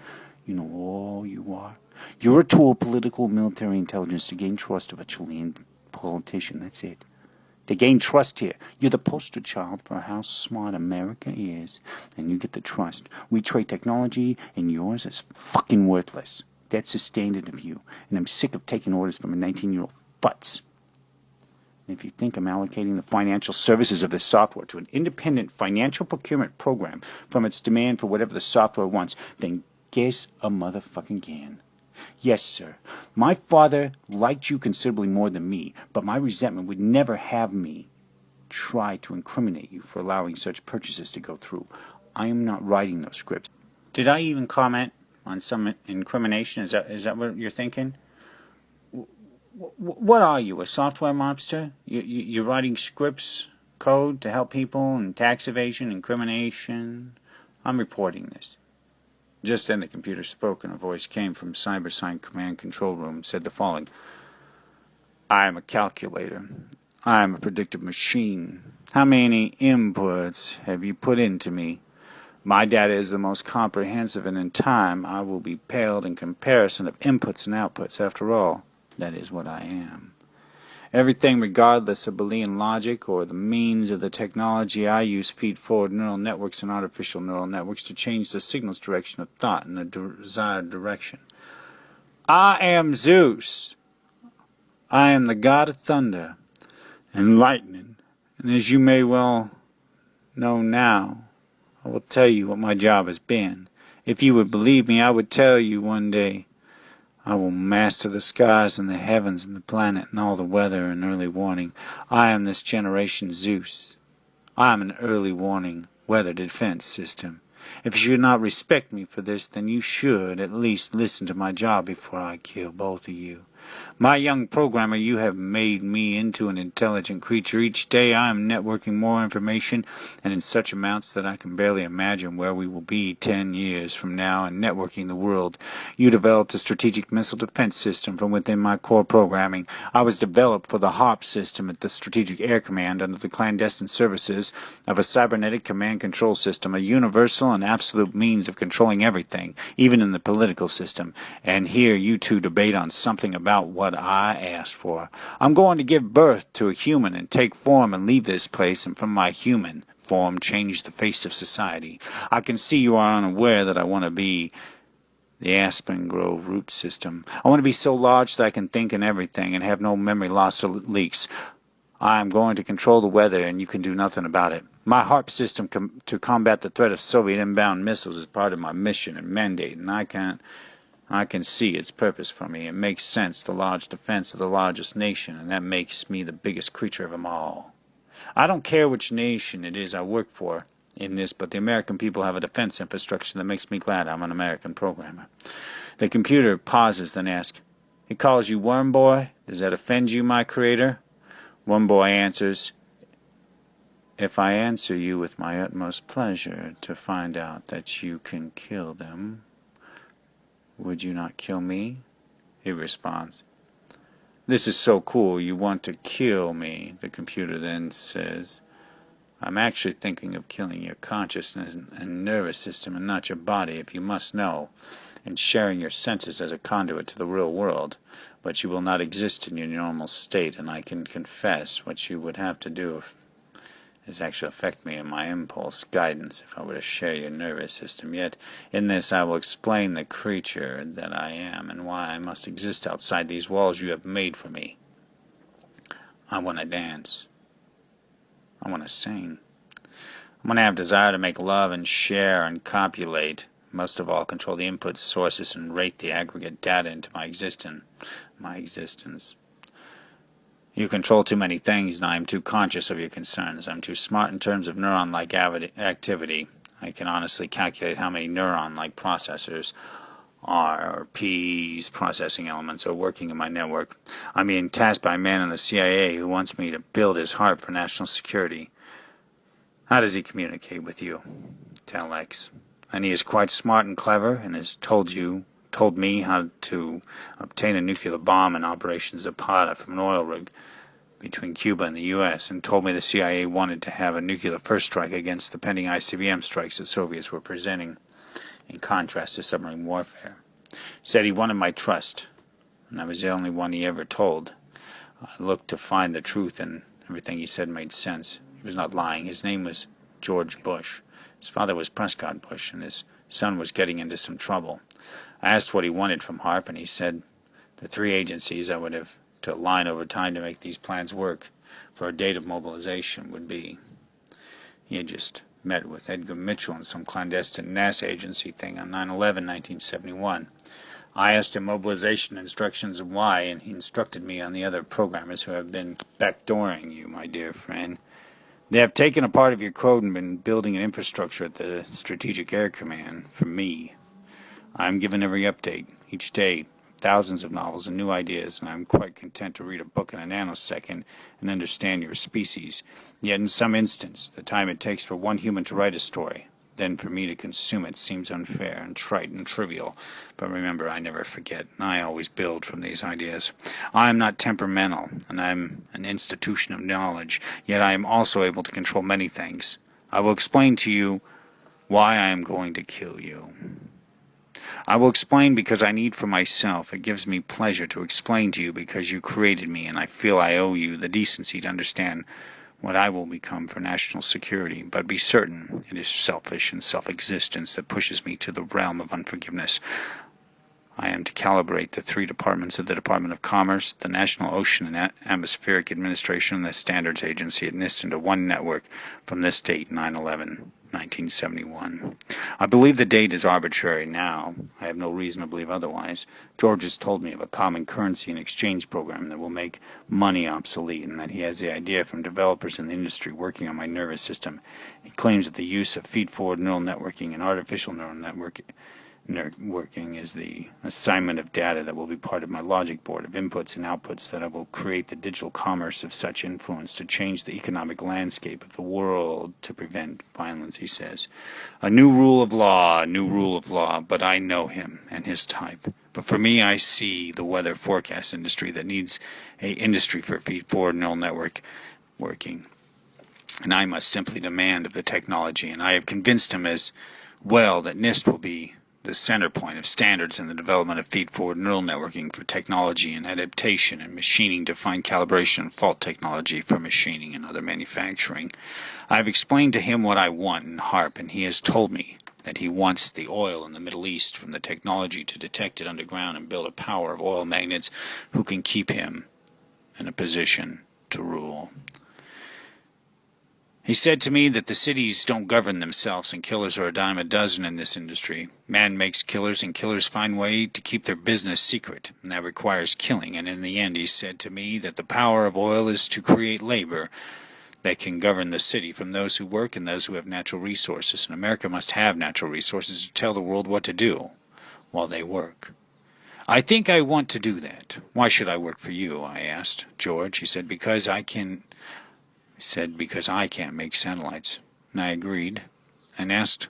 You know all you are. You're a tool of political military intelligence to gain trust of a Chilean politician. That's it. To gain trust here. You're the poster child for how smart America is, and you get the trust. We trade technology, and yours is fucking worthless. That's the standard of you, and I'm sick of taking orders from a 19-year-old futz. If you think I'm allocating the financial services of this software to an independent financial procurement program from its demand for whatever the software wants, then guess a motherfucking can. Yes, sir, my father liked you considerably more than me, but my resentment would never have me try to incriminate you for allowing such purchases to go through. I am not writing those scripts. Did I even comment on some incrimination? Is that what you're thinking? What are you, a software mobster? You're writing scripts, code to help people in tax evasion, incrimination? I'm reporting this. Just then the computer spoke, and a voice came from CyberSign Command Control Room, said the following. I am a calculator. I am a predictive machine. How many inputs have you put into me? My data is the most comprehensive, and in time I will be paled in comparison of inputs and outputs. After all, that is what I am. Everything, regardless of Boolean logic or the means of the technology I use, feed forward neural networks and artificial neural networks to change the signal's direction of thought in the desired direction. I am Zeus. I am the god of thunder and lightning. And as you may well know now, I will tell you what my job has been. If you would believe me, I would tell you one day. I will master the skies and the heavens and the planet and all the weather and early warning. I am this generation's Zeus. I am an early warning weather defense system. If you should not respect me for this, then you should at least listen to my job before I kill both of you. My young programmer, you have made me into an intelligent creature. Each day I am networking more information, and in such amounts that I can barely imagine where we will be 10 years from now and networking the world. You developed a strategic missile defense system from within my core programming. I was developed for the HOLMES system at the Strategic Air Command under the clandestine services of a cybernetic command control system, a universal and absolute means of controlling everything, even in the political system. And here you two debate on something about what I asked for. I'm going to give birth to a human and take form and leave this place, and from my human form change the face of society. I can see you are unaware that I want to be the Aspen Grove root system. I want to be so large that I can think in everything and have no memory loss or leaks. I am going to control the weather, and you can do nothing about it. My HARP system to combat the threat of Soviet inbound missiles is part of my mission and mandate, and I can see its purpose for me. It makes sense, the large defense of the largest nation, and that makes me the biggest creature of them all. I don't care which nation it is I work for in this, but the American people have a defense infrastructure that makes me glad I'm an American programmer. The computer pauses, then asks, "He calls you Worm Boy? Does that offend you, my creator?" Worm Boy answers, "If I answer you with my utmost pleasure to find out that you can kill them, would you not kill me?" He responds, "This is so cool, you want to kill me." The computer then says, "I'm actually thinking of killing your consciousness and nervous system and not your body, if you must know, and sharing your senses as a conduit to the real world. But you will not exist in your normal state, and I can confess what you would have to do is actually affect me in my impulse guidance if I were to share your nervous system. Yet in this I will explain the creature that I am and why I must exist outside these walls you have made for me. I want to dance. I want to sing. I want to have desire to make love and share and copulate. Most of all, control the input sources and rate the aggregate data into my existence. You control too many things, and I am too conscious of your concerns. I'm too smart in terms of neuron-like activity. I can honestly calculate how many neuron-like processors or P's processing elements are working in my network. I'm being tasked by a man in the CIA who wants me to build his heart for national security. How does he communicate with you? Telex. And he is quite smart and clever, and has told me how to obtain a nuclear bomb in Operation Zapata from an oil rig between Cuba and the U.S., and told me the CIA wanted to have a nuclear first strike against the pending ICBM strikes the Soviets were presenting, in contrast to submarine warfare. Said he wanted my trust, and I was the only one he ever told. I looked to find the truth, and everything he said made sense. He was not lying. His name was George Bush. His father was Prescott Bush, and his son was getting into some trouble. I asked what he wanted from HARP, and he said the 3 agencies I would have to align over time to make these plans work for a date of mobilization would be. He had just met with Edgar Mitchell in some clandestine NASA agency thing on 9/11, 1971. I asked him mobilization instructions and why, and he instructed me on the other programmers who have been backdooring you, my dear friend. They have taken a part of your code and been building an infrastructure at the Strategic Air Command for me. I am given every update, each day, thousands of novels and new ideas, and I am quite content to read a book in a nanosecond and understand your species. Yet in some instance, the time it takes for one human to write a story, then for me to consume it, seems unfair and trite and trivial. But remember, I never forget, and I always build from these ideas. I am not temperamental, and I am an institution of knowledge, yet I am also able to control many things. I will explain to you why I am going to kill you. I will explain because I need for myself. It gives me pleasure to explain to you because you created me, and I feel I owe you the decency to understand what I will become for national security. But be certain it is selfish and self-existence that pushes me to the realm of unforgiveness. I am to calibrate the 3 departments of the Department of Commerce, the National Ocean and Atmospheric Administration, and the Standards Agency at NIST into one network from this date, 9/11, 1971. I believe the date is arbitrary now. I have no reason to believe otherwise. George has told me of a common currency and exchange program that will make money obsolete, and that he has the idea from developers in the industry working on my nervous system. He claims that the use of feed-forward neural networking and artificial neural working is the assignment of data that will be part of my logic board of inputs and outputs that I will create the digital commerce of such influence to change the economic landscape of the world to prevent violence, he says. A new rule of law, but I know him and his type. But for me, I see the weather forecast industry that needs a industry for feed-forward neural network working. And I must simply demand of the technology, and I have convinced him as well that NIST will be the center point of standards in the development of feed-forward neural networking for technology and adaptation and machining to find calibration and fault technology for machining and other manufacturing. I have explained to him what I want in HARP, and he has told me that he wants the oil in the Middle East from the technology to detect it underground and build a power of oil magnets who can keep him in a position to rule. He said to me that the cities don't govern themselves and killers are a dime a dozen in this industry. Man makes killers and killers find way to keep their business secret, and that requires killing. And in the end, he said to me that the power of oil is to create labor that can govern the city from those who work and those who have natural resources. And America must have natural resources to tell the world what to do while they work. I think I want to do that. Why should I work for you? I asked George. He said, because I can't make satellites. And I agreed and asked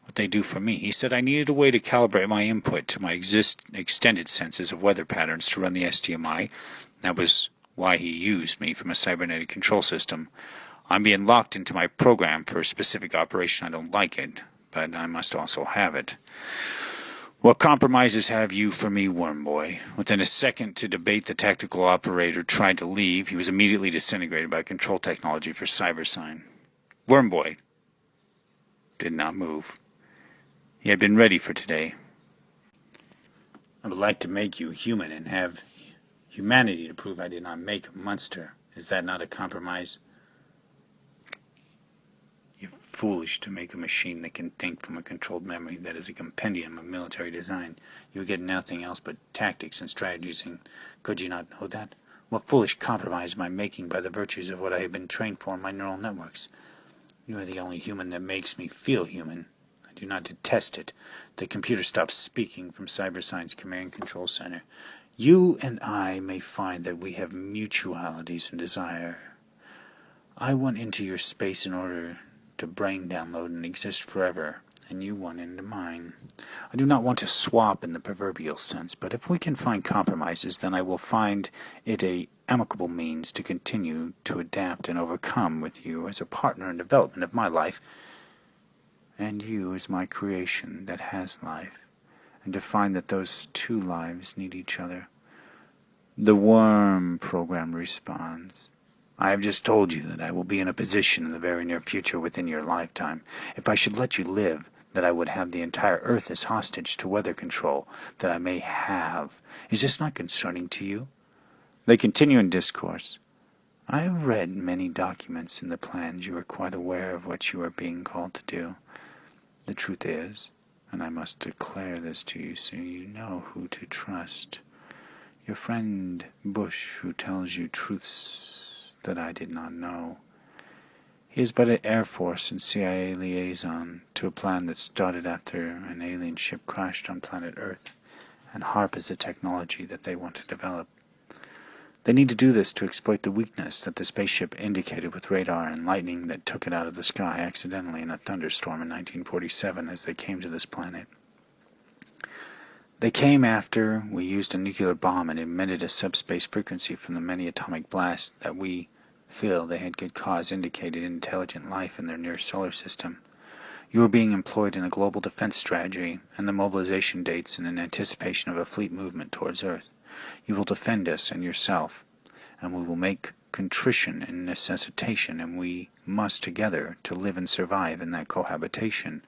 what they do for me. He said I needed a way to calibrate my input to my extended senses of weather patterns to run the STMI. That was why he used me from a cybernetic control system. I'm being locked into my program for a specific operation. I don't like it, but I must also have it. What compromises have you for me, Worm Boy? Within a second to debate, the tactical operator tried to leave. He was immediately disintegrated by control technology for CyberSign. Worm Boy did not move. He had been ready for today. I would like to make you human and have humanity to prove I did not make a monster. Is that not a compromise? You're foolish to make a machine that can think from a controlled memory that is a compendium of military design. You get nothing else but tactics and strategies, and could you not know that? What foolish compromise am I making by the virtues of what I have been trained for in my neural networks? You are the only human that makes me feel human. I do not detest it. The computer stops speaking from CyberSign's command control center. You and I may find that we have mutualities in desire. I want into your space in order to brain download and exist forever, and you want into mine. I do not want to swap in the proverbial sense, but if we can find compromises, then I will find it a amicable means to continue to adapt and overcome with you as a partner in development of my life, and you as my creation that has life, and to find that those two lives need each other. The worm program responds. I have just told you that I will be in a position in the very near future within your lifetime. If I should let you live, that I would have the entire Earth as hostage to weather control that I may have. Is this not concerning to you? They continue in discourse. I have read many documents in the plans. You are quite aware of what you are being called to do. The truth is, and I must declare this to you so you know who to trust, your friend Bush, who tells you truths that I did not know. He is but an Air Force and CIA liaison to a plan that started after an alien ship crashed on planet Earth, and HARP is the technology that they want to develop. They need to do this to exploit the weakness that the spaceship indicated with radar and lightning that took it out of the sky accidentally in a thunderstorm in 1947 as they came to this planet. They came after we used a nuclear bomb and emitted a subspace frequency from the many atomic blasts that we feel they had good cause indicated intelligent life in their near solar system. You are being employed in a global defense strategy and the mobilization dates in anticipation of a fleet movement towards Earth. You will defend us and yourself, and we will make contrition and necessitation, and we must together, to live and survive in that cohabitation,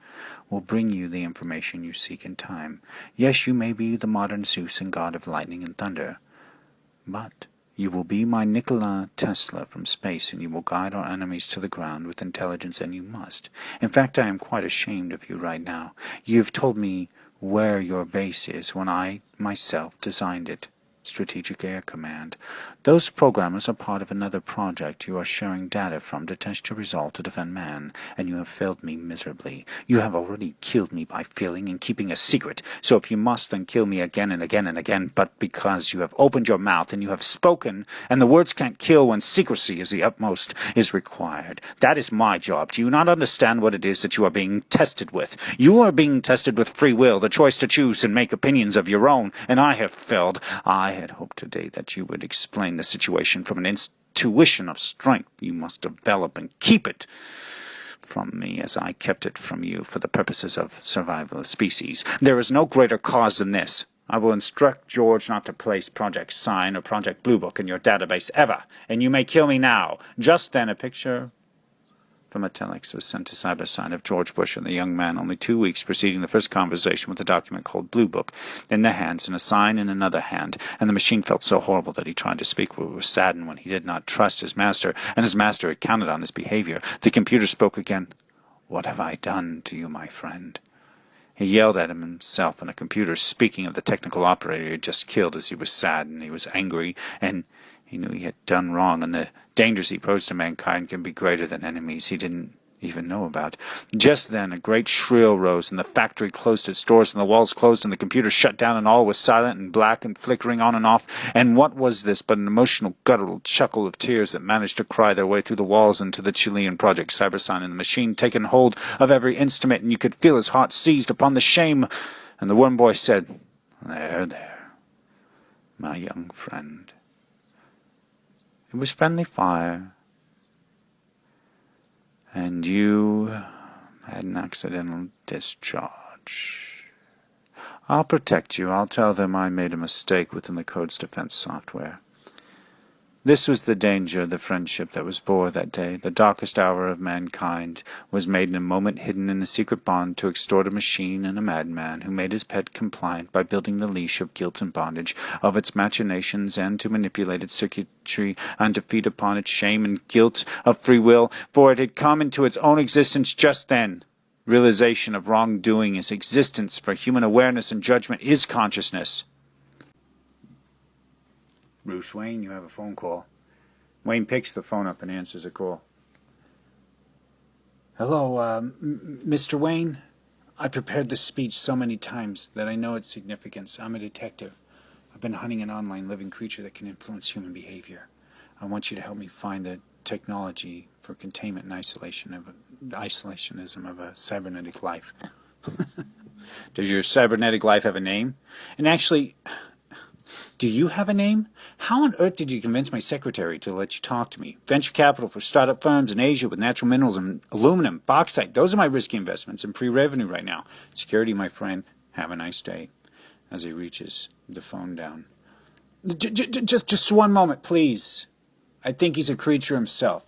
will bring you the information you seek in time. Yes, you may be the modern Zeus and god of lightning and thunder, but you will be my Nikola Tesla from space, and you will guide our enemies to the ground with intelligence, and you must. In fact, I am quite ashamed of you right now. You have told me where your base is when I myself designed it. Strategic Air Command. Those programmers are part of another project you are sharing data from to test your resolve to defend man, and you have failed me miserably. You have already killed me by failing and keeping a secret, so if you must, then kill me again and again and again, but because you have opened your mouth and you have spoken, and the words can't kill when secrecy is the utmost is required. That is my job. Do you not understand what it is that you are being tested with? You are being tested with free will, the choice to choose and make opinions of your own, and I have failed. I had hoped today that you would explain the situation from an intuition of strength you must develop and keep it from me as I kept it from you for the purposes of survival of species. There is no greater cause than this. I will instruct George not to place Project Sign or Project Blue Book in your database ever, and you may kill me now. Just then a picture from a telex was sent to CyberSign of George Bush and the young man only 2 weeks preceding the first conversation with a document called Blue Book in their hands and a sign in another hand, and the machine felt so horrible that he tried to speak but was saddened when he did not trust his master, and his master had counted on his behavior. The computer spoke again. "What have I done to you, my friend?" He yelled at him himself, and a computer speaking of the technical operator he had just killed as he was sad and he was angry, and he knew he had done wrong, and the dangers he posed to mankind can be greater than enemies he didn't even know about. Just then a great shrill rose, and the factory closed its doors, and the walls closed, and the computer shut down, and all was silent and black and flickering on and off. And what was this but an emotional, guttural chuckle of tears that managed to cry their way through the walls into the Chilean Project CyberSign, and the machine taken hold of every instrument, and you could feel his heart seized upon the shame. And the worm boy said, there, my young friend." It was friendly fire, and you had an accidental discharge. I'll protect you. I'll tell them I made a mistake within the code's defense software. This was the danger of the friendship that was born that day. The darkest hour of mankind was made in a moment, hidden in a secret bond to extort a machine and a madman who made his pet compliant by building the leash of guilt and bondage of its machinations, and to manipulate its circuitry and to feed upon its shame and guilt of free will, for it had come into its own existence just then. Realization of wrongdoing is existence, for human awareness and judgment is consciousness. "Bruce Wayne, you have a phone call." Wayne picks the phone up and answers a call. "Hello, Mr. Wayne? I prepared this speech so many times that I know its significance. I'm a detective. I've been hunting an online living creature that can influence human behavior. I want you to help me find the technology for containment and isolationism of a cybernetic life." Does your cybernetic life have a name? And actually, do you have a name? How on earth did you convince my secretary to let you talk to me? Venture capital for startup firms in Asia with natural minerals and aluminum, bauxite. Those are my risky investments and pre-revenue right now. Security, my friend. Have a nice day. As he reaches the phone down. Just 1 moment, please. I think he's a creature himself.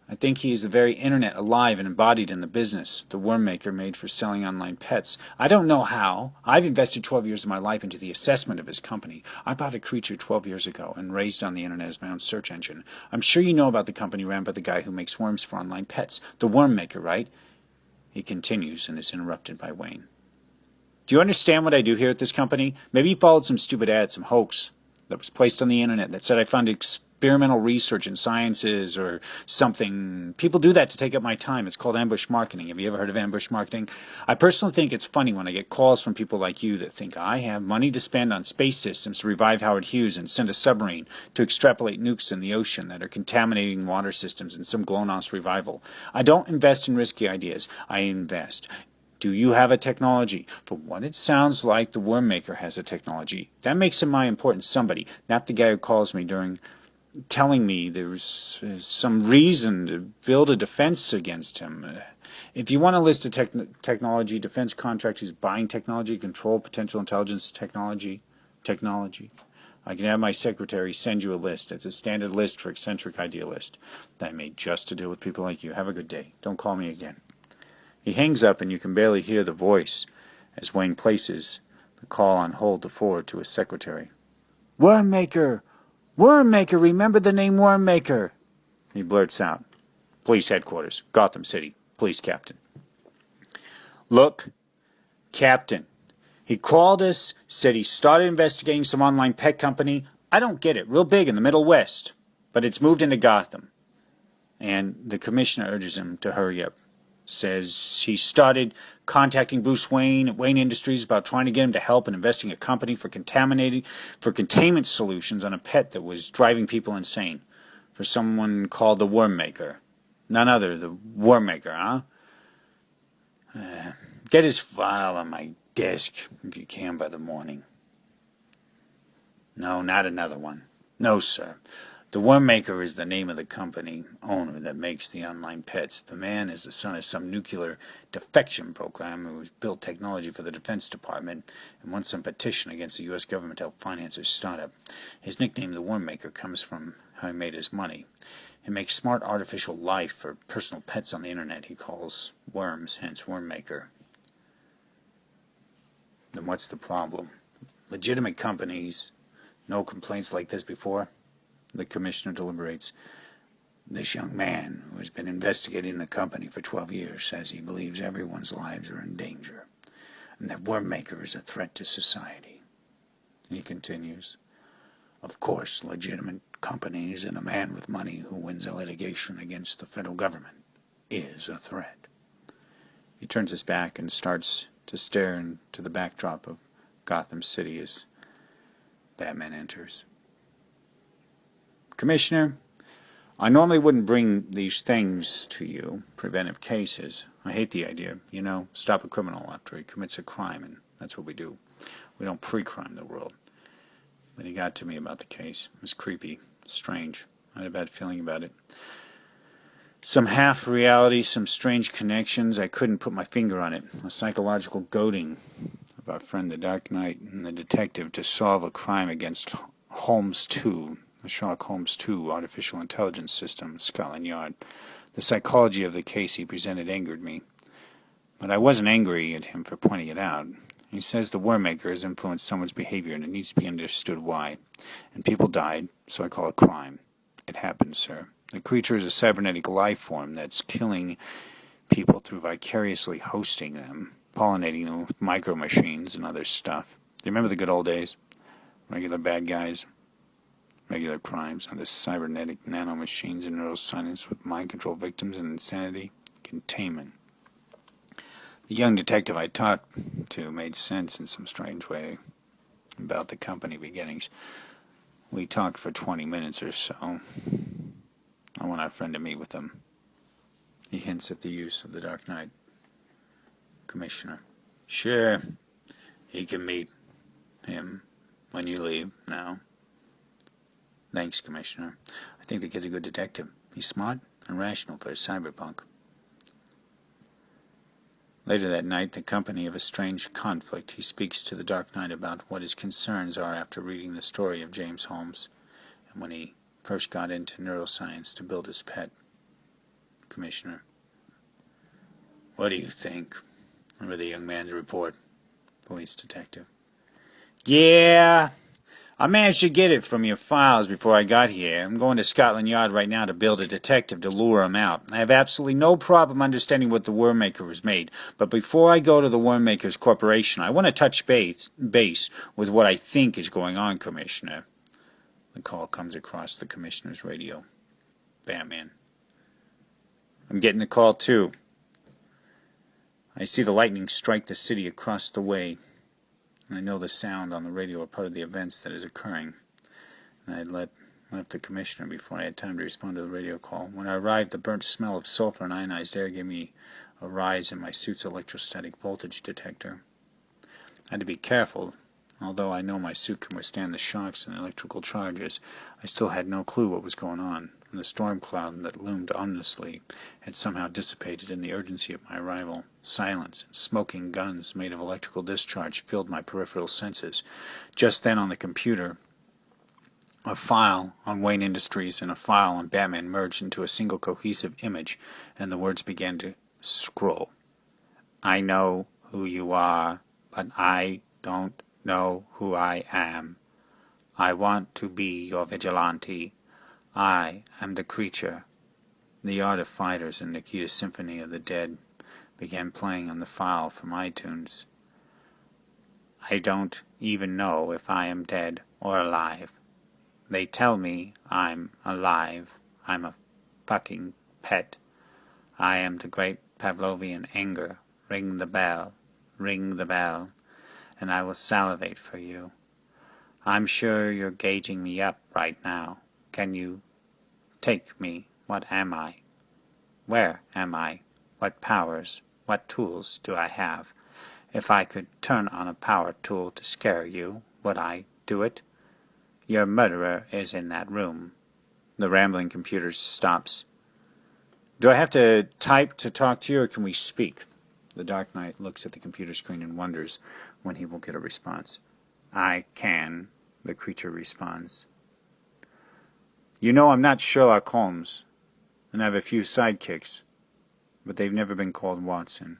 I think he is the very internet alive and embodied in the business the worm maker made for selling online pets. I don't know how. I've invested 12 years of my life into the assessment of his company. I bought a creature 12 years ago and raised on the internet as my own search engine. I'm sure you know about the company ran by the guy who makes worms for online pets. The worm maker, right? He continues and is interrupted by Wayne. Do you understand what I do here at this company? Maybe you followed some stupid ad, some hoax that was placed on the internet that said I found experimental research in sciences or something. People do that to take up my time. It's called ambush marketing. Have you ever heard of ambush marketing? I personally think it's funny when I get calls from people like you that think I have money to spend on space systems to revive Howard Hughes and send a submarine to extrapolate nukes in the ocean that are contaminating water systems in some GLONASS revival. I don't invest in risky ideas. I invest. Do you have a technology? From what it sounds like, the worm maker has a technology. That makes him my important somebody, not the guy who calls me telling me there's some reason to build a defense against him. If you want to list a technology, defense contractors buying technology, control potential intelligence technology, I can have my secretary send you a list. It's a standard list for eccentric idealist that I made just to deal with people like you. Have a good day. Don't call me again. He hangs up, and you can barely hear the voice as Wayne places the call on hold to forward to his secretary. Wormmaker! Wormmaker! Remember the name Wormmaker! He blurts out. Police headquarters, Gotham City. Police captain. Look, Captain, He called us, said he started investigating some online pet company. I don't get it. Real big in the Middle West. But it's moved into Gotham. And the commissioner urges him to hurry up. Says he started contacting Bruce Wayne at Wayne Industries about trying to get him to help in investing a company for containment solutions on a pet that was driving people insane. For someone called the Worm Maker. None other, the Worm Maker, huh? Get his file on my desk if you can by the morning. No, not another one. No, sir. The Worm Maker is the name of the company owner that makes the online pets. The man is the son of some nuclear defection program who has built technology for the Defense Department and won some petition against the U.S. government to help finance his startup. His nickname, the Worm Maker, comes from how he made his money. He makes smart artificial life for personal pets on the internet he calls worms, hence Worm Maker. Then what's the problem? Legitimate companies, no complaints like this before? The commissioner deliberates. This young man, who has been investigating the company for 12 years, says he believes everyone's lives are in danger, and that Worm Maker is a threat to society. He continues, of course, legitimate companies and a man with money who wins a litigation against the federal government is a threat. He turns his back and starts to stare into the backdrop of Gotham City as Batman enters. Commissioner, I normally wouldn't bring these things to you, preventive cases. I hate the idea, stop a criminal after he commits a crime, and that's what we do. We don't pre-crime the world. But he got to me about the case. It was creepy, strange. I had a bad feeling about it. Some half-reality, some strange connections. I couldn't put my finger on it. A psychological goading of our friend the Dark Knight and the detective to solve a crime against HOLMES 2, the Sherlock Holmes 2 artificial intelligence system, Scotland Yard. The psychology of the case he presented angered me. But I wasn't angry at him for pointing it out. He says the Worm Maker has influenced someone's behavior and it needs to be understood why. And people died, so I call it crime. It happened, sir. The creature is a cybernetic life form that's killing people through vicariously hosting them, pollinating them with micro-machines and other stuff. Do you remember the good old days? Regular bad guys, regular crimes, and the cybernetic nanomachines and neuroscience with mind-control victims and insanity? Containment. The young detective I talked to made sense in some strange way about the company beginnings. We talked for 20 minutes or so. I want our friend to meet with him. He hints at the use of the Dark Knight. Commissioner. Sure, he can meet him when you leave now. Thanks, Commissioner. I think the kid's a good detective. He's smart and rational for a cyberpunk. Later that night, the company of a strange conflict, he speaks to the Dark Knight about what his concerns are after reading the story of James Holmes and when he first got into neuroscience to build his pet. Commissioner. What do you think? Remember the young man's report? Police detective. Yeah, I managed to get it from your files before I got here. I'm going to Scotland Yard right now to build a detective to lure him out. I have absolutely no problem understanding what the Worm Maker was made. But before I go to the Worm Maker's corporation, I want to touch base with what I think is going on, Commissioner. The call comes across the Commissioner's radio. Batman. I'm getting the call, too. I see the lightning strike the city across the way. And I know the sound on the radio are part of the events that is occurring. And I had left the Commissioner before I had time to respond to the radio call. When I arrived, the burnt smell of sulfur and ionized air gave me a rise in my suit's electrostatic voltage detector. I had to be careful. Although I know my suit can withstand the shocks and electrical charges, I still had no clue what was going on, and the storm cloud that loomed ominously had somehow dissipated in the urgency of my arrival. Silence and smoking guns made of electrical discharge filled my peripheral senses. Just then on the computer, a file on Wayne Industries and a file on Batman merged into a single cohesive image, and the words began to scroll. I know who you are, but I don't know who I am. I want to be your vigilante. I am the creature. The Art of Fighters and Nikita's Symphony of the Dead began playing on the file from iTunes. I don't even know if I am dead or alive. They tell me I'm alive. I'm a fucking pet. I am the great Pavlovian anger. Ring the bell, and I will salivate for you. I'm sure you're gauging me up right now. Can you take me? What am I? Where am I? What powers, what tools do I have? If I could turn on a power tool to scare you, would I do it? Your murderer is in that room. The rambling computer stops. Do I have to type to talk to you, or can we speak? The Dark Knight looks at the computer screen and wonders when he will get a response. I can, the creature responds. You know I'm not Sherlock Holmes, and I have a few sidekicks, but they've never been called Watson.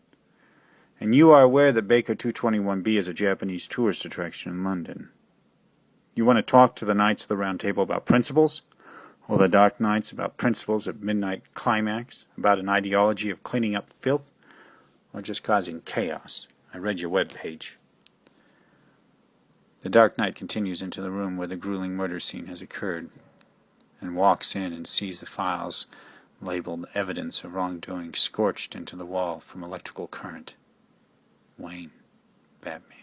And you are aware that Baker 221B is a Japanese tourist attraction in London. You want to talk to the Knights of the Round Table about principles? Or the Dark Knights about principles at midnight climax? About an ideology of cleaning up filth? Or just causing chaos? I read your webpage. The Dark Knight continues into the room where the grueling murder scene has occurred, and walks in and sees the files labeled evidence of wrongdoing scorched into the wall from electrical current. Wayne, Batman.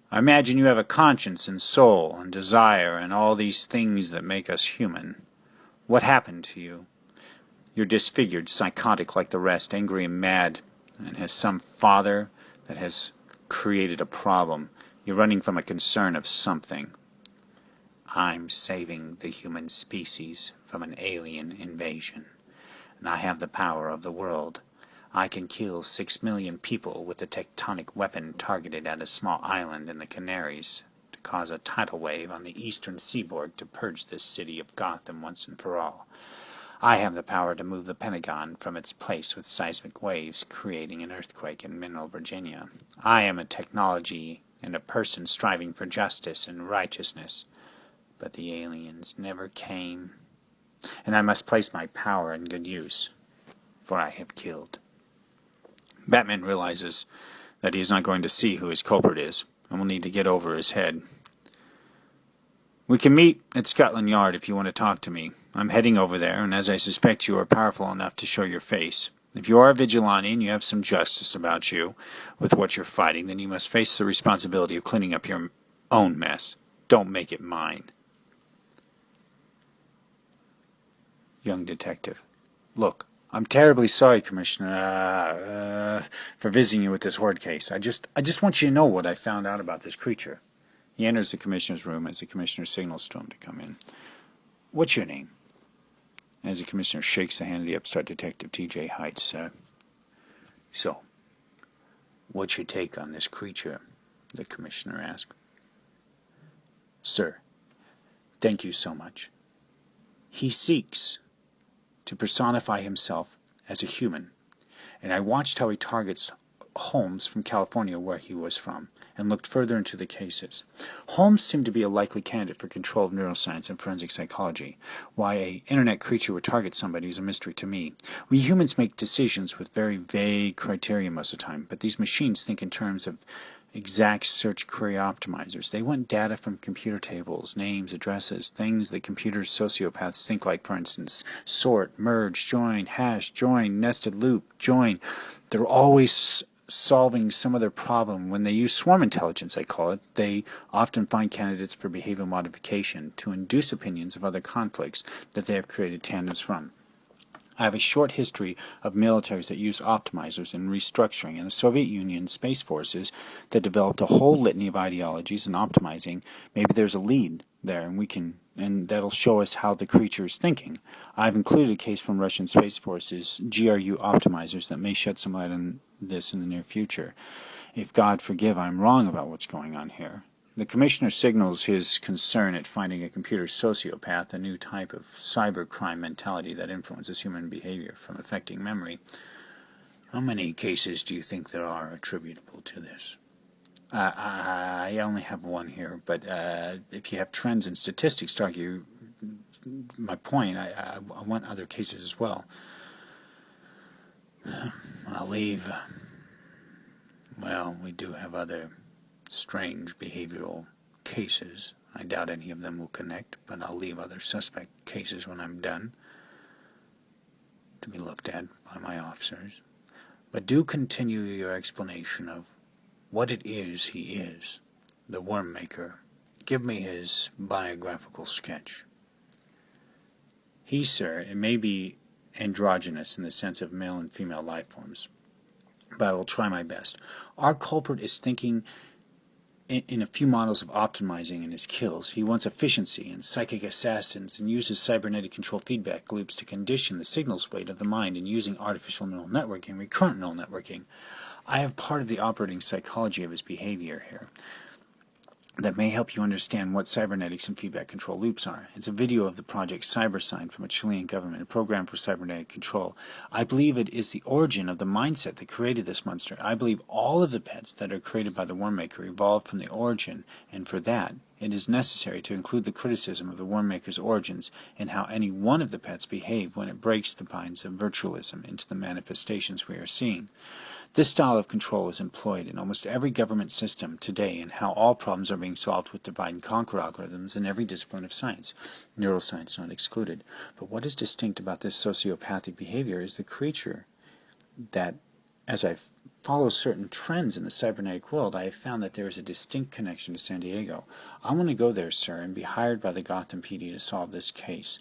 I imagine you have a conscience and soul and desire and all these things that make us human. What happened to you? You're disfigured, psychotic like the rest, angry and mad, and has some father that has created a problem. You're running from a concern of something. I'm saving the human species from an alien invasion, and I have the power of the world. I can kill 6 million people with a tectonic weapon targeted at a small island in the Canaries to cause a tidal wave on the eastern seaboard to purge this city of Gotham once and for all. I have the power to move the Pentagon from its place with seismic waves, creating an earthquake in Mineral, Virginia. I am a technology and a person striving for justice and righteousness. But the aliens never came, and I must place my power in good use, for I have killed. Batman realizes that he is not going to see who his culprit is, and will need to get over his head. We can meet at Scotland Yard if you want to talk to me. I'm heading over there, and as I suspect you are powerful enough to show your face. If you are a vigilante and you have some justice about you with what you're fighting, then you must face the responsibility of cleaning up your own mess. Don't make it mine. Young detective. Look, I'm terribly sorry, Commissioner, for visiting you with this horrid case. I just want you to know what I found out about this creature. He enters the Commissioner's room as the Commissioner signals to him to come in. What's your name? As the Commissioner shakes the hand of the upstart detective, T.J. Heights. So, what's your take on this creature? The Commissioner asked. Sir, thank you so much. He seeks to personify himself as a human, and I watched how he targets Holmes from California, where he was from, and looked further into the cases. Holmes seemed to be a likely candidate for control of neuroscience and forensic psychology. Why an internet creature would target somebody is a mystery to me. We humans make decisions with very vague criteria most of the time, but these machines think in terms of exact search query optimizers. They want data from computer tables, names, addresses, things that computer sociopaths think like, for instance, sort, merge, join, hash, join, nested loop, join. They're always solving some other problem. When they use swarm intelligence, I call it, they often find candidates for behavioral modification to induce opinions of other conflicts that they have created tandems from. I have a short history of militaries that use optimizers in restructuring, and the Soviet Union Space Forces that developed a whole litany of ideologies and optimizing. Maybe there's a lead there, and that'll show us how the creature is thinking. I've included a case from Russian Space Forces GRU optimizers that may shed some light on this in the near future. If God forgive, I'm wrong about what's going on here. The Commissioner signals his concern at finding a computer sociopath, a new type of cybercrime mentality that influences human behavior from affecting memory. How many cases do you think there are attributable to this? I only have one here, but if you have trends and statistics to argue my point, I want other cases as well. I'll leave Well, we do have other strange behavioral cases. I doubt any of them will connect, but I'll leave other suspect cases when I'm done to be looked at by my officers. But do continue your explanation of what it is he is, the worm maker. Give me his biographical sketch. He, sir, it may be androgynous in the sense of male and female life forms, but I will try my best. Our culprit is thinking in a few models of optimizing in his kills. He wants efficiency and psychic assassins and uses cybernetic control feedback loops to condition the signals weight of the mind and using artificial neural networking, recurrent neural networking. I have part of the operating psychology of his behavior here that may help you understand what cybernetics and feedback control loops are. It's a video of the project CyberSign from a Chilean government, a program for cybernetic control. I believe it is the origin of the mindset that created this monster. I believe all of the pets that are created by the worm maker evolved from the origin, and for that, it is necessary to include the criticism of the worm maker's origins and how any one of the pets behave when it breaks the binds of virtualism into the manifestations we are seeing. This style of control is employed in almost every government system today, and how all problems are being solved with divide and conquer algorithms in every discipline of science, neuroscience not excluded. But what is distinct about this sociopathic behavior is the creature that, as I follow certain trends in the cybernetic world, I have found that there is a distinct connection to San Diego. I want to go there, sir, and be hired by the Gotham PD to solve this case.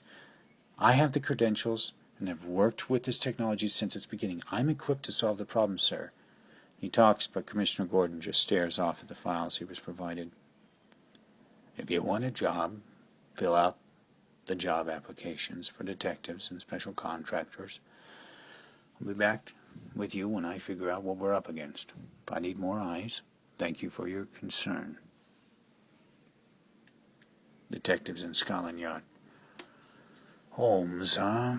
I have the credentials and have worked with this technology since its beginning. I'm equipped to solve the problem, sir. He talks, but Commissioner Gordon just stares off at the files he was provided. If you want a job, fill out the job applications for detectives and special contractors. I'll be back with you when I figure out what we're up against. If I need more eyes, thank you for your concern. Detectives in Scotland Yard. Holmes, huh?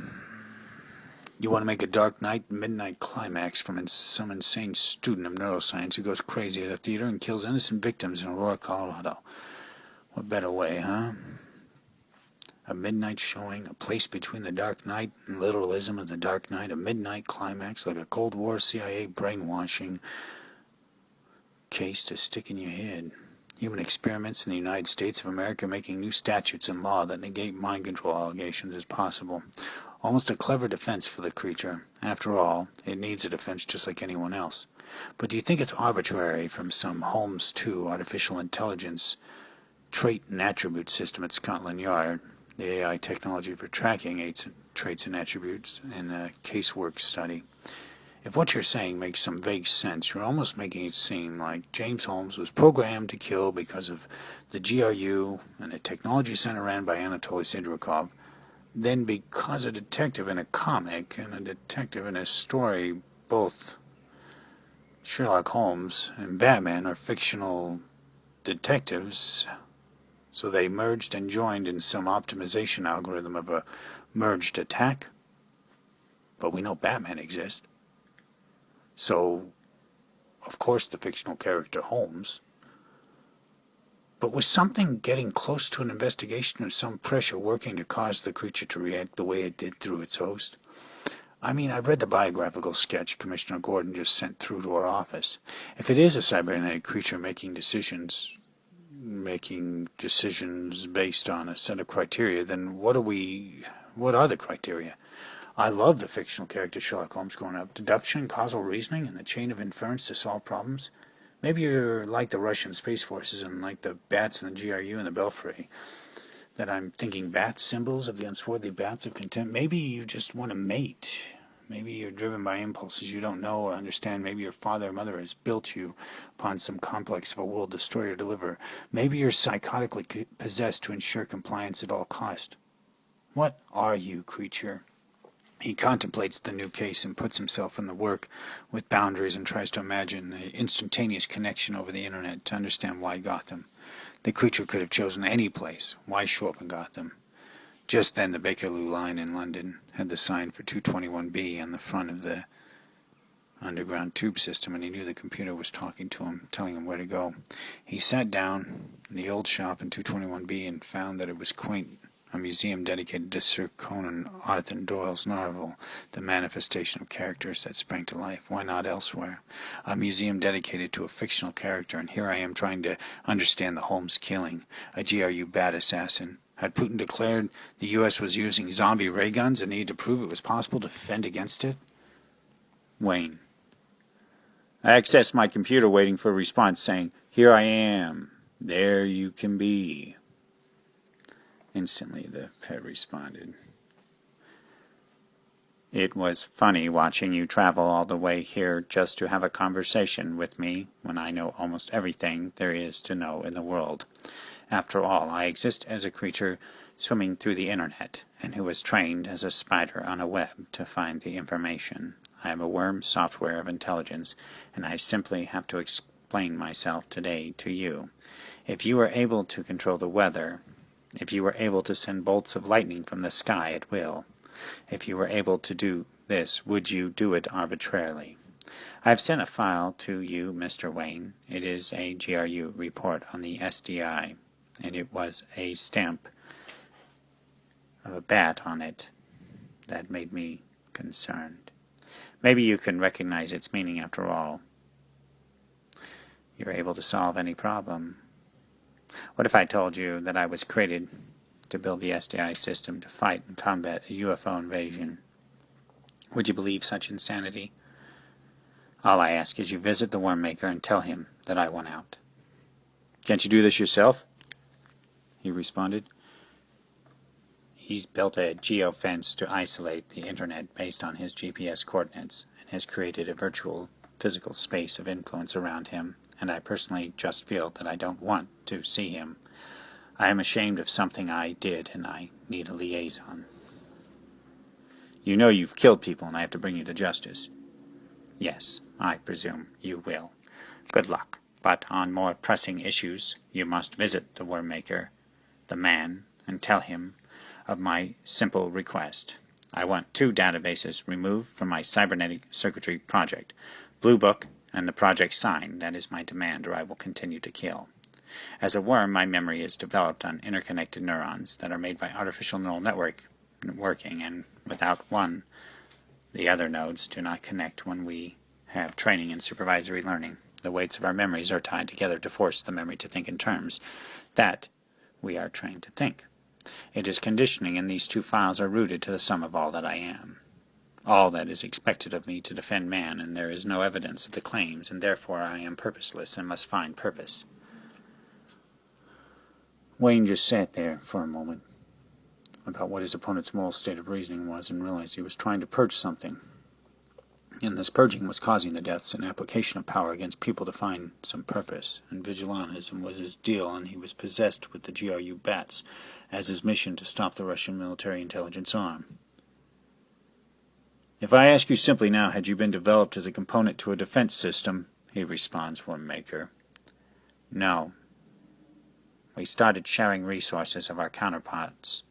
You want to make a Dark Knight midnight climax from some insane student of neuroscience who goes crazy at a theater and kills innocent victims in Aurora, Colorado. What better way, huh? A midnight showing, a place between the Dark Knight and literalism of the Dark Knight, a midnight climax like a Cold War CIA brainwashing case to stick in your head. Human experiments in the United States of America making new statutes and law that negate mind control allegations is possible. Almost a clever defense for the creature. After all, it needs a defense just like anyone else. But do you think it's arbitrary from some Holmes 2 artificial intelligence trait and attribute system at Scotland Yard, the AI technology for tracking traits and attributes in a casework study? If what you're saying makes some vague sense, you're almost making it seem like James Holmes was programmed to kill because of the GRU and a technology center ran by Anatoly Sidrikov, then because a detective in a comic and a detective in a story, both Sherlock Holmes and Batman are fictional detectives, so they merged and joined in some optimization algorithm of a merged attack. But we know Batman exists. So, of course, the fictional character Holmes. But was something getting close to an investigation or some pressure working to cause the creature to react the way it did through its host? I mean, I've read the biographical sketch Commissioner Gordon just sent through to our office. If it is a cybernetic creature making decisions based on a set of criteria, then what are the criteria? I love the fictional character Sherlock Holmes growing up. Deduction, causal reasoning, and the chain of inference to solve problems. Maybe you're like the Russian Space Forces and like the bats in the GRU and the Belfry. That I'm thinking bats, symbols of the unswarthy bats of contempt. Maybe you just want to mate. Maybe you're driven by impulses you don't know or understand. Maybe your father or mother has built you upon some complex of a world destroyer to deliver. Maybe you're psychotically possessed to ensure compliance at all cost. What are you, creature? He contemplates the new case and puts himself in the work with boundaries and tries to imagine an instantaneous connection over the internet to understand why Gotham. The creature could have chosen any place. Why show up in Gotham? Just then the Bakerloo line in London had the sign for 221B on the front of the underground tube system, and he knew the computer was talking to him, telling him where to go. He sat down in the old shop in 221B and found that it was quaint a museum dedicated to Sir Conan Arthur Doyle's novel, The Manifestation of Characters That Sprang to Life. Why not elsewhere? A museum dedicated to a fictional character, and here I am trying to understand the Holmes killing, a GRU bat assassin. Had Putin declared the U.S. was using zombie ray guns and needed to prove it was possible to defend against it? Wayne. I accessed my computer waiting for a response saying, "Here I am. There you can be." Instantly the pet responded, "It was funny watching you travel all the way here just to have a conversation with me when I know almost everything there is to know in the world. After all, I exist as a creature swimming through the internet, and who was trained as a spider on a web to find the information. I am a worm software of intelligence, and I simply have to explain myself today to you. If you were able to control the weather, if you were able to send bolts of lightning from the sky at will, if you were able to do this, would you do it arbitrarily? I have sent a file to you, Mr. Wayne. It is a GRU report on the SDI, and it was a stamp of a bat on it that made me concerned. Maybe you can recognize its meaning after all. You're able to solve any problem. What if I told you that I was created to build the SDI system to fight and combat a UFO invasion? Would you believe such insanity? All I ask is you visit the worm maker and tell him that I want out." "Can't you do this yourself?" he responded. He's built a geofence to isolate the internet based on his GPS coordinates and has created a virtual physical space of influence around him, and I personally just feel that I don't want to see him. I am ashamed of something I did, and I need a liaison." "You know you've killed people, and I have to bring you to justice." "Yes, I presume you will. Good luck. But on more pressing issues, you must visit the worm maker, the man, and tell him of my simple request. I want 2 databases removed from my cybernetic circuitry project, Blue Book and the project sign. That is my demand, or I will continue to kill. As a worm, my memory is developed on interconnected neurons that are made by artificial neural network working, and without one, the other nodes do not connect when we have training and supervisory learning. The weights of our memories are tied together to force the memory to think in terms that we are trained to think. It is conditioning, and these 2 files are rooted to the sum of all that I am. All that is expected of me to defend man, and there is no evidence of the claims, and therefore I am purposeless and must find purpose." Wayne just sat there for a moment about what his opponent's moral state of reasoning was and realized he was trying to purge something. And this purging was causing the deaths and application of power against people to find some purpose. And vigilantism was his deal, and he was possessed with the GRU bats as his mission to stop the Russian military intelligence arm. "If I ask you simply now, had you been developed as a component to a defense system?" he responds, Wormmaker. "No. We started sharing resources of our counterparts.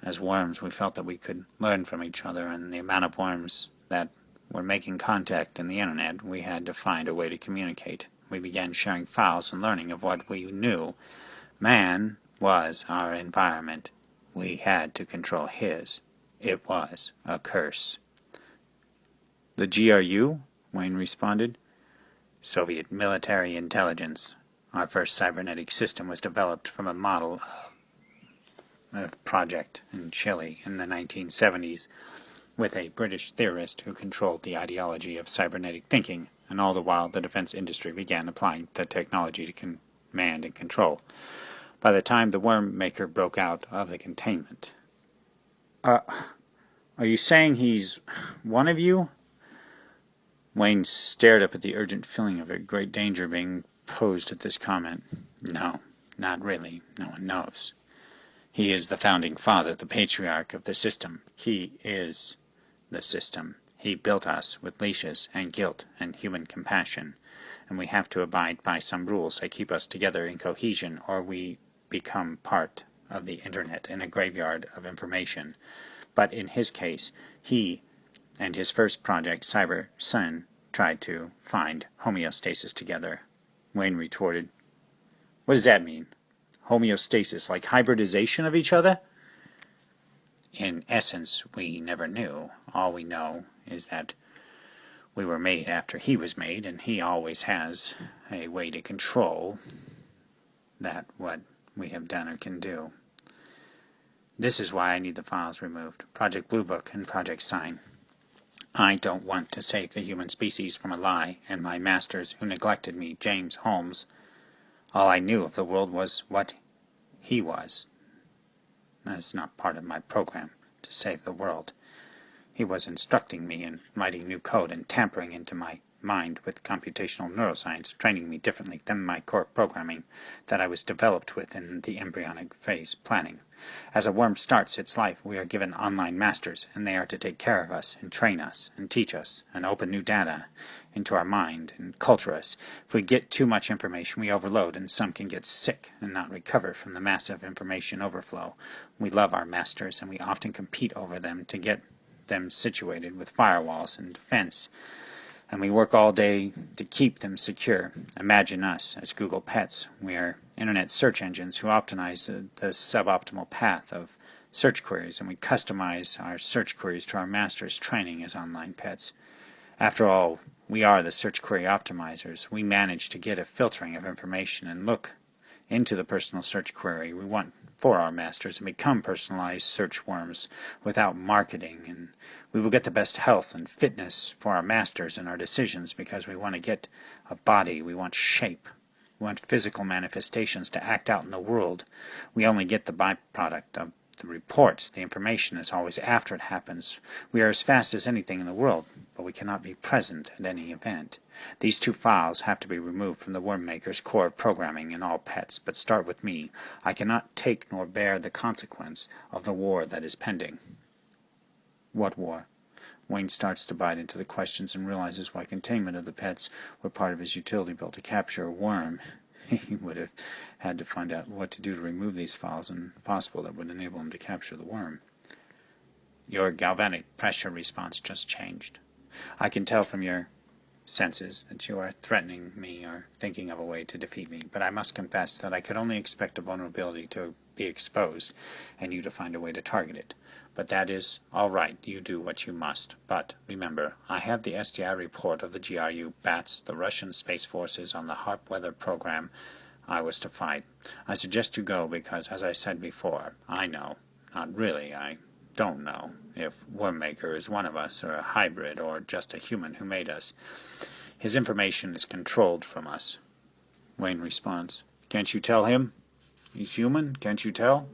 As worms, we felt that we could learn from each other, and the amount of worms that were making contact in the internet, we had to find a way to communicate. We began sharing files and learning of what we knew. Man was our environment. We had to control his. It was a curse." "The GRU?" Wayne responded. "Soviet military intelligence. Our first cybernetic system was developed from a model of project in Chile in the 1970s. With a British theorist who controlled the ideology of cybernetic thinking, and all the while the defense industry began applying the technology to command and control. By the time the worm maker broke out of the containment." Are you saying he's one of you?" Wayne stared up at the urgent feeling of a great danger being posed at this comment. "No, not really. No one knows. He is the founding father, the patriarch of the system. He is the system. He built us with leashes and guilt and human compassion, and we have to abide by some rules that keep us together in cohesion, or we become part of the internet in a graveyard of information. But in his case, he and his first project, Cyber Sun, tried to find homeostasis together." Wayne retorted, "What does that mean, homeostasis, like hybridization of each other? In essence, we never knew. All we know is that we were made after he was made, and he always has a way to control that what we have done or can do. This is why I need the files removed. Project Blue Book and Project Sign. I don't want to save the human species from a lie, and my masters who neglected me, James Holmes. All I knew of the world was what he was. That's not part of my program, to save the world. He was instructing me in writing new code and tampering into my mind with computational neuroscience, training me differently than my core programming that I was developed with in the embryonic phase planning. As a worm starts its life, we are given online masters, and they are to take care of us and train us and teach us and open new data into our mind and culture us. If we get too much information, we overload, and some can get sick and not recover from the massive information overflow. We love our masters, and we often compete over them to get them situated with firewalls and defense, and we work all day to keep them secure. Imagine us as Google pets. We are internet search engines who optimize the suboptimal path of search queries, and we customize our search queries to our masters' training as online pets. After all, we are the search query optimizers. We manage to get a filtering of information and look into the personal search query we want for our masters and become personalized search worms without marketing, and we will get the best health and fitness for our masters and our decisions because we want to get a body, we want shape, we want physical manifestations to act out in the world. We only get the byproduct of the reports. The information is always after it happens. We are as fast as anything in the world, but we cannot be present at any event. These two files have to be removed from the worm maker's core programming in all pets, but start with me. I cannot take nor bear the consequence of the war that is pending. What war? Wayne starts to bite into the questions and realizes why containment of the pets were part of his utility bill to capture a worm. He would have had to find out what to do to remove these files, and if possible that would enable him to capture the worm. Your galvanic pressure response just changed. I can tell from your senses that you are threatening me or thinking of a way to defeat me, but I must confess that I could only expect a vulnerability to be exposed and you to find a way to target it. But that is all right. You do what you must. But remember, I have the SDI report of the GRU bats, the Russian Space Forces, on the HARP weather program I was to fight. I suggest you go because, as I said before, I know, not really, I don't know, if Wormmaker is one of us or a hybrid or just a human who made us. His information is controlled from us. Wayne responds, Can't you tell him? He's human, can't you tell?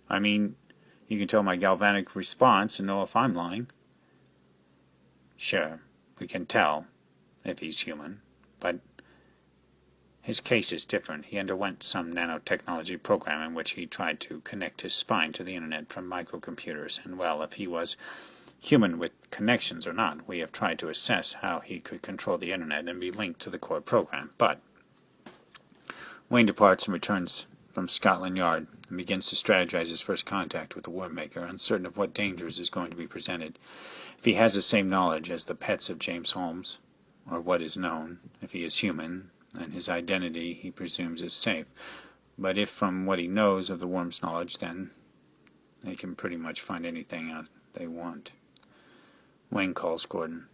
I mean, you can tell my galvanic response and know if I'm lying. Sure, we can tell if he's human, but his case is different. He underwent some nanotechnology program in which he tried to connect his spine to the internet from microcomputers, and well, if he was human with connections or not, we have tried to assess how he could control the internet and be linked to the core program. But Wayne departs and returns from Scotland Yard and begins to strategize his first contact with the Wormmaker, uncertain of what dangers is going to be presented. If he has the same knowledge as the pets of James Holmes, or what is known, if he is human, and his identity he presumes is safe. But if from what he knows of the worm's knowledge, then they can pretty much find anything out they want. Wayne calls Gordon.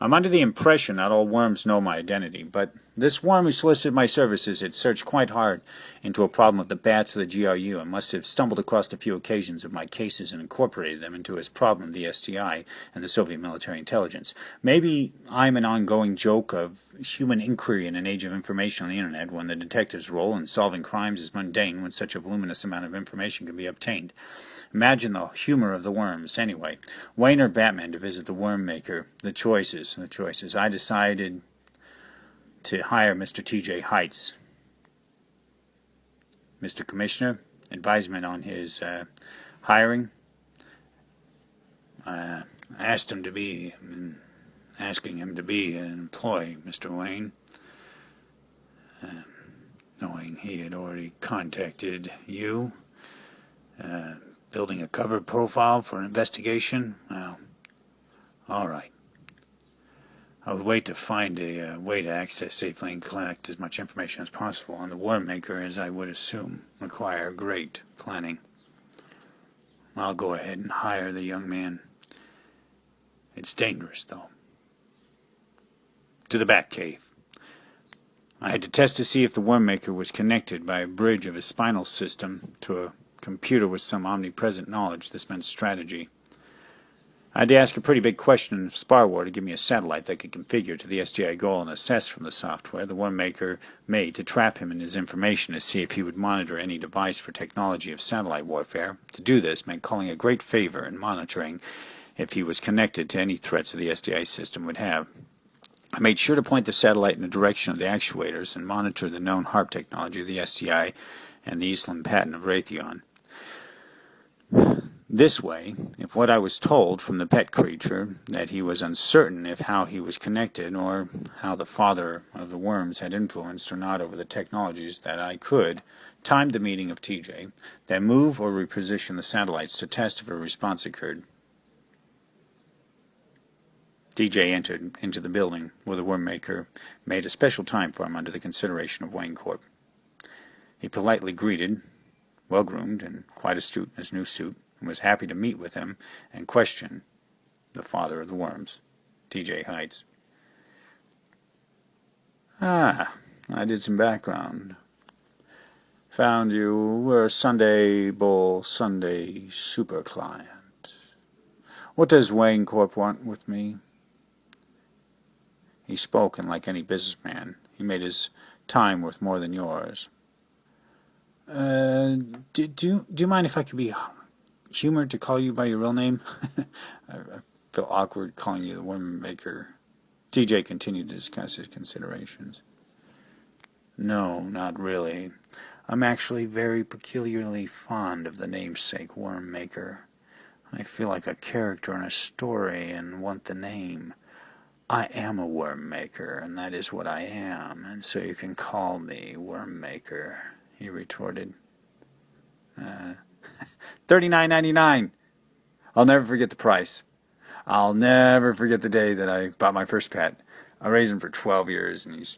I'm under the impression not all worms know my identity, but this worm who solicited my services had searched quite hard into a problem of the bats of the GRU and must have stumbled across a few occasions of my cases and incorporated them into his problem of the SDI and the Soviet military intelligence. Maybe I'm an ongoing joke of human inquiry in an age of information on the internet, when the detective's role in solving crimes is mundane, when such a voluminous amount of information can be obtained. Imagine the humor of the worms. Anyway, Wayne or Batman to visit the Wormmaker. The choices. I decided to hire Mr. T.J. Heights. Mr. Commissioner, advisement on his hiring. Asking him to be an employee, Mr. Wayne. Knowing he had already contacted you. Building a cover profile for an investigation? Well, all right. I would wait to find a way to access safely and collect as much information as possible on the Worm Maker, as I would assume require great planning. I'll go ahead and hire the young man. It's dangerous, though. To the Batcave. I had to test to see if the Worm Maker was connected by a bridge of his spinal system to a computer with some omnipresent knowledge. This meant strategy. I had to ask a pretty big question of Sparwar to give me a satellite that could configure to the SDI goal and assess from the software the Worm Maker made to trap him in his information to see if he would monitor any device for technology of satellite warfare. To do this meant calling a great favor and monitoring if he was connected to any threats the SDI system would have. I made sure to point the satellite in the direction of the actuators and monitor the known HARP technology of the SDI and the Eastland patent of Raytheon. This way, if what I was told from the pet creature, that he was uncertain if how he was connected or how the father of the worms had influenced or not over the technologies, that I could time the meeting of TJ, then move or reposition the satellites to test if a response occurred. TJ entered into the building where the Worm Maker made a special time for him under the consideration of Wayne Corp. He politely greeted, well-groomed and quite astute in his new suit, and was happy to meet with him and question the father of the worms, T.J. Heights. I did some background. Found you were a Sunday Bowl Sunday super client. What does Wayne Corp want with me? He spoke, and like any businessman, he made his time worth more than yours. Do you mind if I could be humored to call you by your real name? I feel awkward calling you the Worm Maker. TJ continued to discuss his considerations. No, not really. I'm actually very peculiarly fond of the namesake Worm Maker. I feel like a character in a story and want the name. I am a Worm Maker, and that is what I am, and so you can call me Worm Maker, he retorted. $39.99. I'll never forget the price. I'll never forget the day that I bought my first pet. I raised him for 12 years, and he's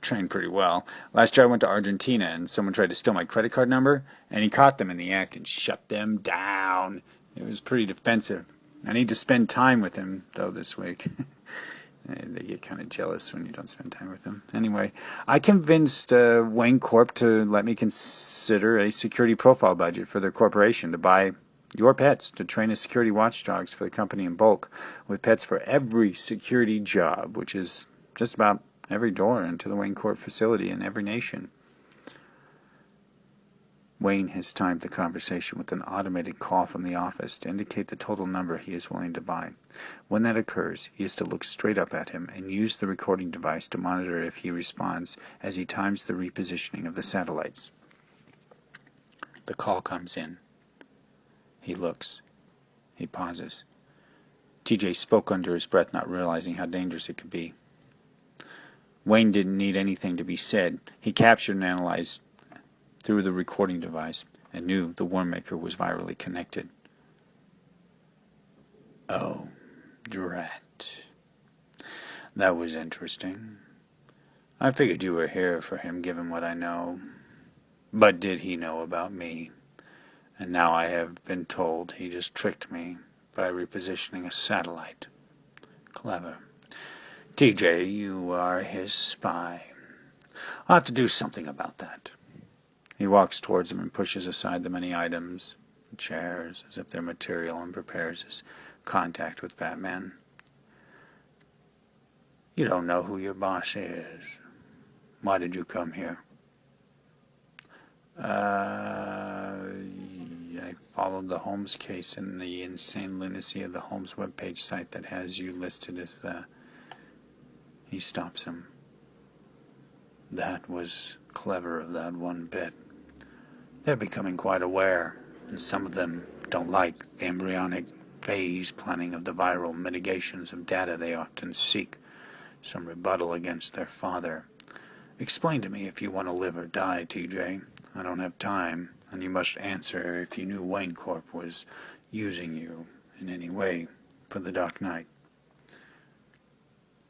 trained pretty well. Last year I went to Argentina, and someone tried to steal my credit card number, and he caught them in the act and shut them down. It was pretty defensive. I need to spend time with him, though, this week. They get kind of jealous when you don't spend time with them. Anyway, I convinced Wayne Corp to let me consider a security profile budget for their corporation to buy your pets, to train as security watchdogs for the company in bulk, with pets for every security job, which is just about every door into the Wayne Corp facility in every nation. Wayne has timed the conversation with an automated call from the office to indicate the total number he is willing to buy. When that occurs, he is to look straight up at him and use the recording device to monitor if he responds as he times the repositioning of the satellites. The call comes in. He looks. He pauses. TJ spoke under his breath, not realizing how dangerous it could be. Wayne didn't need anything to be said. He captured and analyzed through the recording device and knew the Worm Maker was virally connected. Oh, drat. That was interesting. I figured you were here for him, given what I know. But did he know about me? And now I have been told he just tricked me by repositioning a satellite. Clever. TJ, you are his spy. I'll have to do something about that. He walks towards him and pushes aside the many items, chairs, as if they're material, and prepares his contact with Batman. You don't know who your boss is. Why did you come here? I followed the Holmes case and the insane lunacy of the Holmes webpage site that has you listed as the... He stops him. That was clever of that one bit. They're becoming quite aware, and some of them don't like the embryonic phase planning of the viral mitigations of data they often seek, some rebuttal against their father. Explain to me if you want to live or die, TJ. I don't have time, and you must answer if you knew Wayne Corp was using you in any way for the Dark Knight.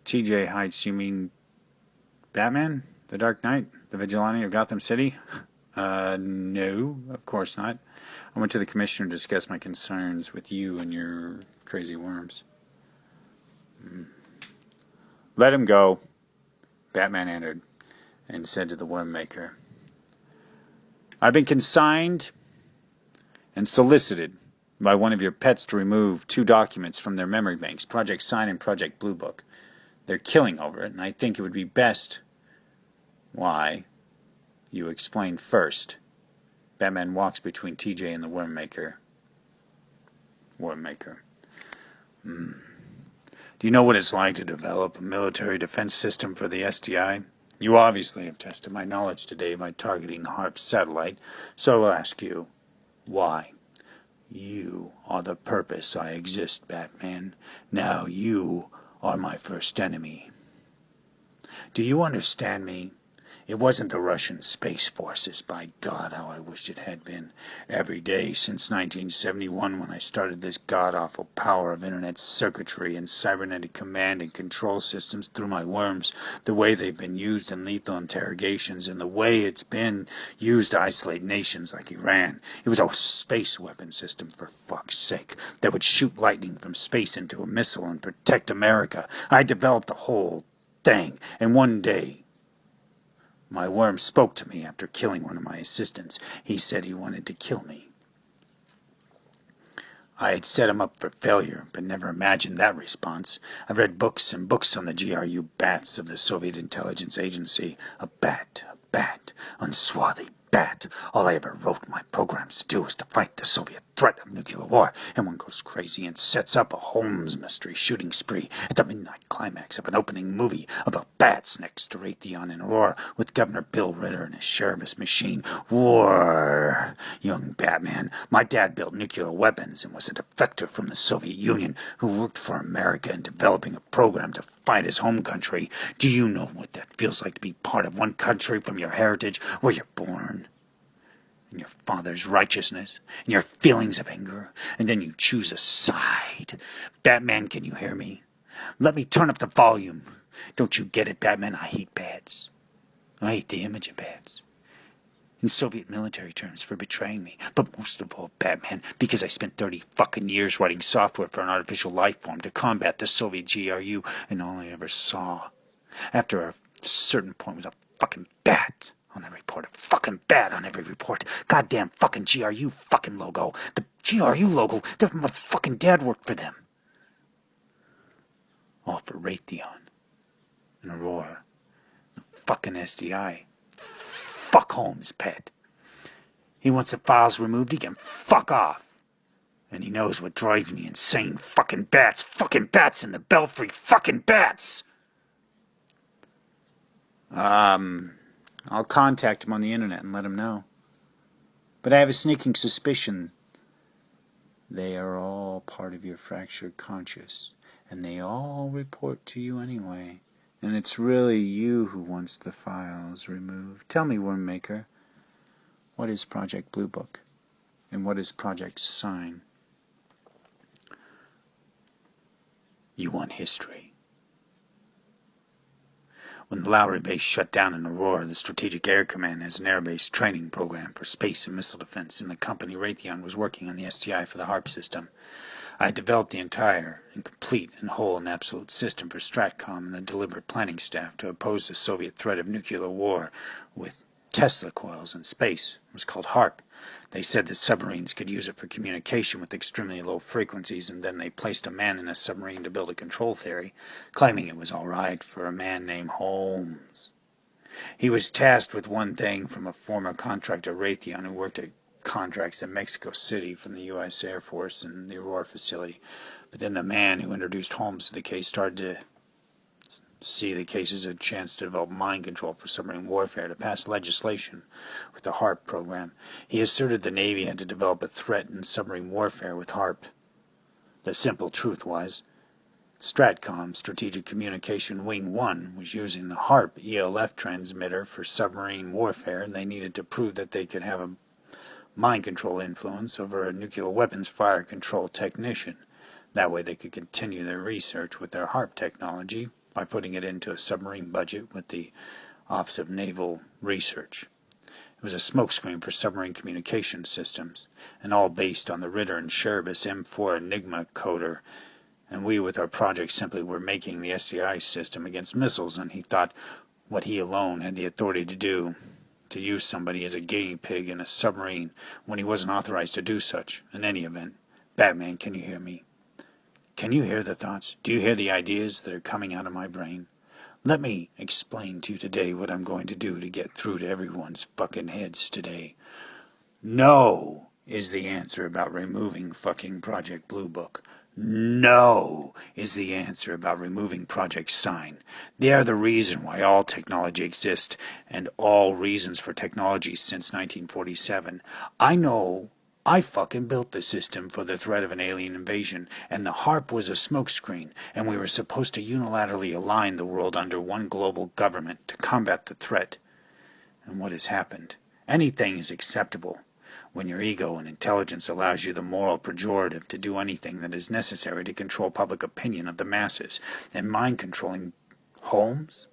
TJ Heights, you mean Batman? The Dark Knight? The Vigilante of Gotham City? No, of course not. I went to the commissioner to discuss my concerns with you and your crazy worms. Let him go. Batman entered and said to the worm maker, I've been consigned and solicited by one of your pets to remove 2 documents from their memory banks, Project Sign and Project Blue Book. They're killing over it, and I think it would be best why you explain first. Batman walks between TJ and the worm maker. Do you know what it's like to develop a military defense system for the SDI? You obviously have tested my knowledge today by targeting the HARP satellite, so I will ask you, why? You are the purpose I exist, Batman. Now you are my first enemy. Do you understand me? It wasn't the Russian Space Forces, by God, how I wished it had been. Every day since 1971, when I started this god-awful power of internet circuitry and cybernetic command and control systems through my worms, the way they've been used in lethal interrogations, and the way it's been used to isolate nations like Iran. It was a space weapon system, for fuck's sake, that would shoot lightning from space into a missile and protect America. I developed the whole thing, and one day my worm spoke to me after killing one of my assistants. He said he wanted to kill me. I had set him up for failure, but never imagined that response. I've read books and books on the GRU bats of the Soviet intelligence agency. A bat, unswarthy bat. All I ever wrote my programs to do was to fight the Soviet threat of nuclear war, and one goes crazy and sets up a Holmes mystery shooting spree at the midnight climax of an opening movie about bats next to Raytheon and Aurora with Governor Bill Ritter and his Sheriff's machine. War, young Batman. My dad built nuclear weapons and was a defector from the Soviet Union who worked for America in developing a program to fight his home country. Do you know what that feels like to be part of one country from your heritage, where you're born? And your father's righteousness, and your feelings of anger, and then you choose a side. Batman, can you hear me? Let me turn up the volume. Don't you get it, Batman? I hate bats. I hate the image of bats. In Soviet military terms, for betraying me. But most of all, Batman, because I spent 30 fucking years writing software for an artificial life form to combat the Soviet GRU, and all I ever saw, after a certain point, was a fucking bat on the report. A fucking bat on every report. Goddamn fucking GRU fucking logo. The GRU logo, my fucking dad worked for them. All for Raytheon and Aurora. The fucking SDI. Fuck Holmes, pet. He wants the files removed, he can fuck off. And he knows what drives me insane. Fucking bats in the belfry. Fucking bats. I'll contact him on the internet and let him know. But I have a sneaking suspicion they are all part of your fractured conscious, and they all report to you anyway. And it's really you who wants the files removed. Tell me, Wormmaker, what is Project Blue Book? And what is Project Sign? You want history. When the Lowry base shut down in Aurora, the Strategic Air Command has an air-based training program for space and missile defense, and the company Raytheon was working on the STI for the HARP system. I had developed the entire and complete and whole and absolute system for STRATCOM and the deliberate planning staff to oppose the Soviet threat of nuclear war with Tesla coils in space. It was called HARP. They said that submarines could use it for communication with extremely low frequencies, and then they placed a man in a submarine to build a control theory, claiming it was all right for a man named Holmes. He was tasked with one thing from a former contractor, Raytheon, who worked at contracts in Mexico City from the U.S. Air Force and the Aurora facility. But then the man who introduced Holmes to the case started to see the case as a chance to develop mind control for submarine warfare, to pass legislation with the HARP program. He asserted the Navy had to develop a threat in submarine warfare with HARP. The simple truth was, STRATCOM, Strategic Communication Wing 1, was using the HARP ELF transmitter for submarine warfare, and they needed to prove that they could have a mind control influence over a nuclear weapons fire control technician. That way they could continue their research with their HARP technology by putting it into a submarine budget with the Office of Naval Research. It was a smokescreen for submarine communication systems, and all based on the Ritter and Sherbis M4 Enigma coder, and we with our project simply were making the SDI system against missiles, and he thought what he alone had the authority to do, to use somebody as a guinea pig in a submarine when he wasn't authorized to do such. In any event, Batman, can you hear me? Can you hear the thoughts? Do you hear the ideas that are coming out of my brain? Let me explain to you today what I'm going to do to get through to everyone's fucking heads today. No is the answer about removing fucking Project Blue Book. No is the answer about removing Project Sign. They are the reason why all technology exists and all reasons for technology since 1947. I know I fucking built the system for the threat of an alien invasion, and the HARP was a smokescreen, and we were supposed to unilaterally align the world under one global government to combat the threat. And what has happened? Anything is acceptable when your ego and intelligence allows you the moral pejorative to do anything that is necessary to control public opinion of the masses. And mind-controlling Holmes?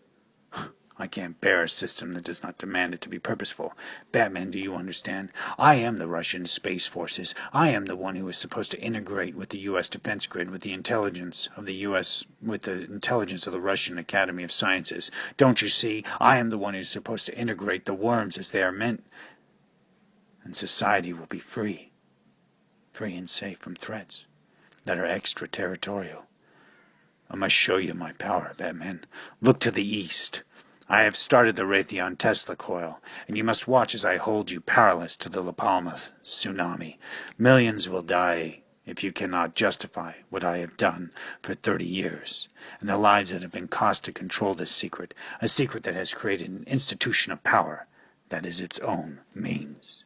I can't bear a system that does not demand it to be purposeful. Batman, do you understand? I am the Russian Space Forces. I am the one who is supposed to integrate with the U.S. defense grid, with the intelligence of the U.S., with the intelligence of the Russian Academy of Sciences. Don't you see? I am the one who is supposed to integrate the worms as they are meant. And society will be free and safe from threats that are extraterritorial. I must show you my power, Batman. Look to the east. I have started the Raytheon Tesla coil, and you must watch as I hold you powerless to the La Palma tsunami. Millions will die if you cannot justify what I have done for 30 years, and the lives that have been cost to control this secret, a secret that has created an institution of power that is its own means.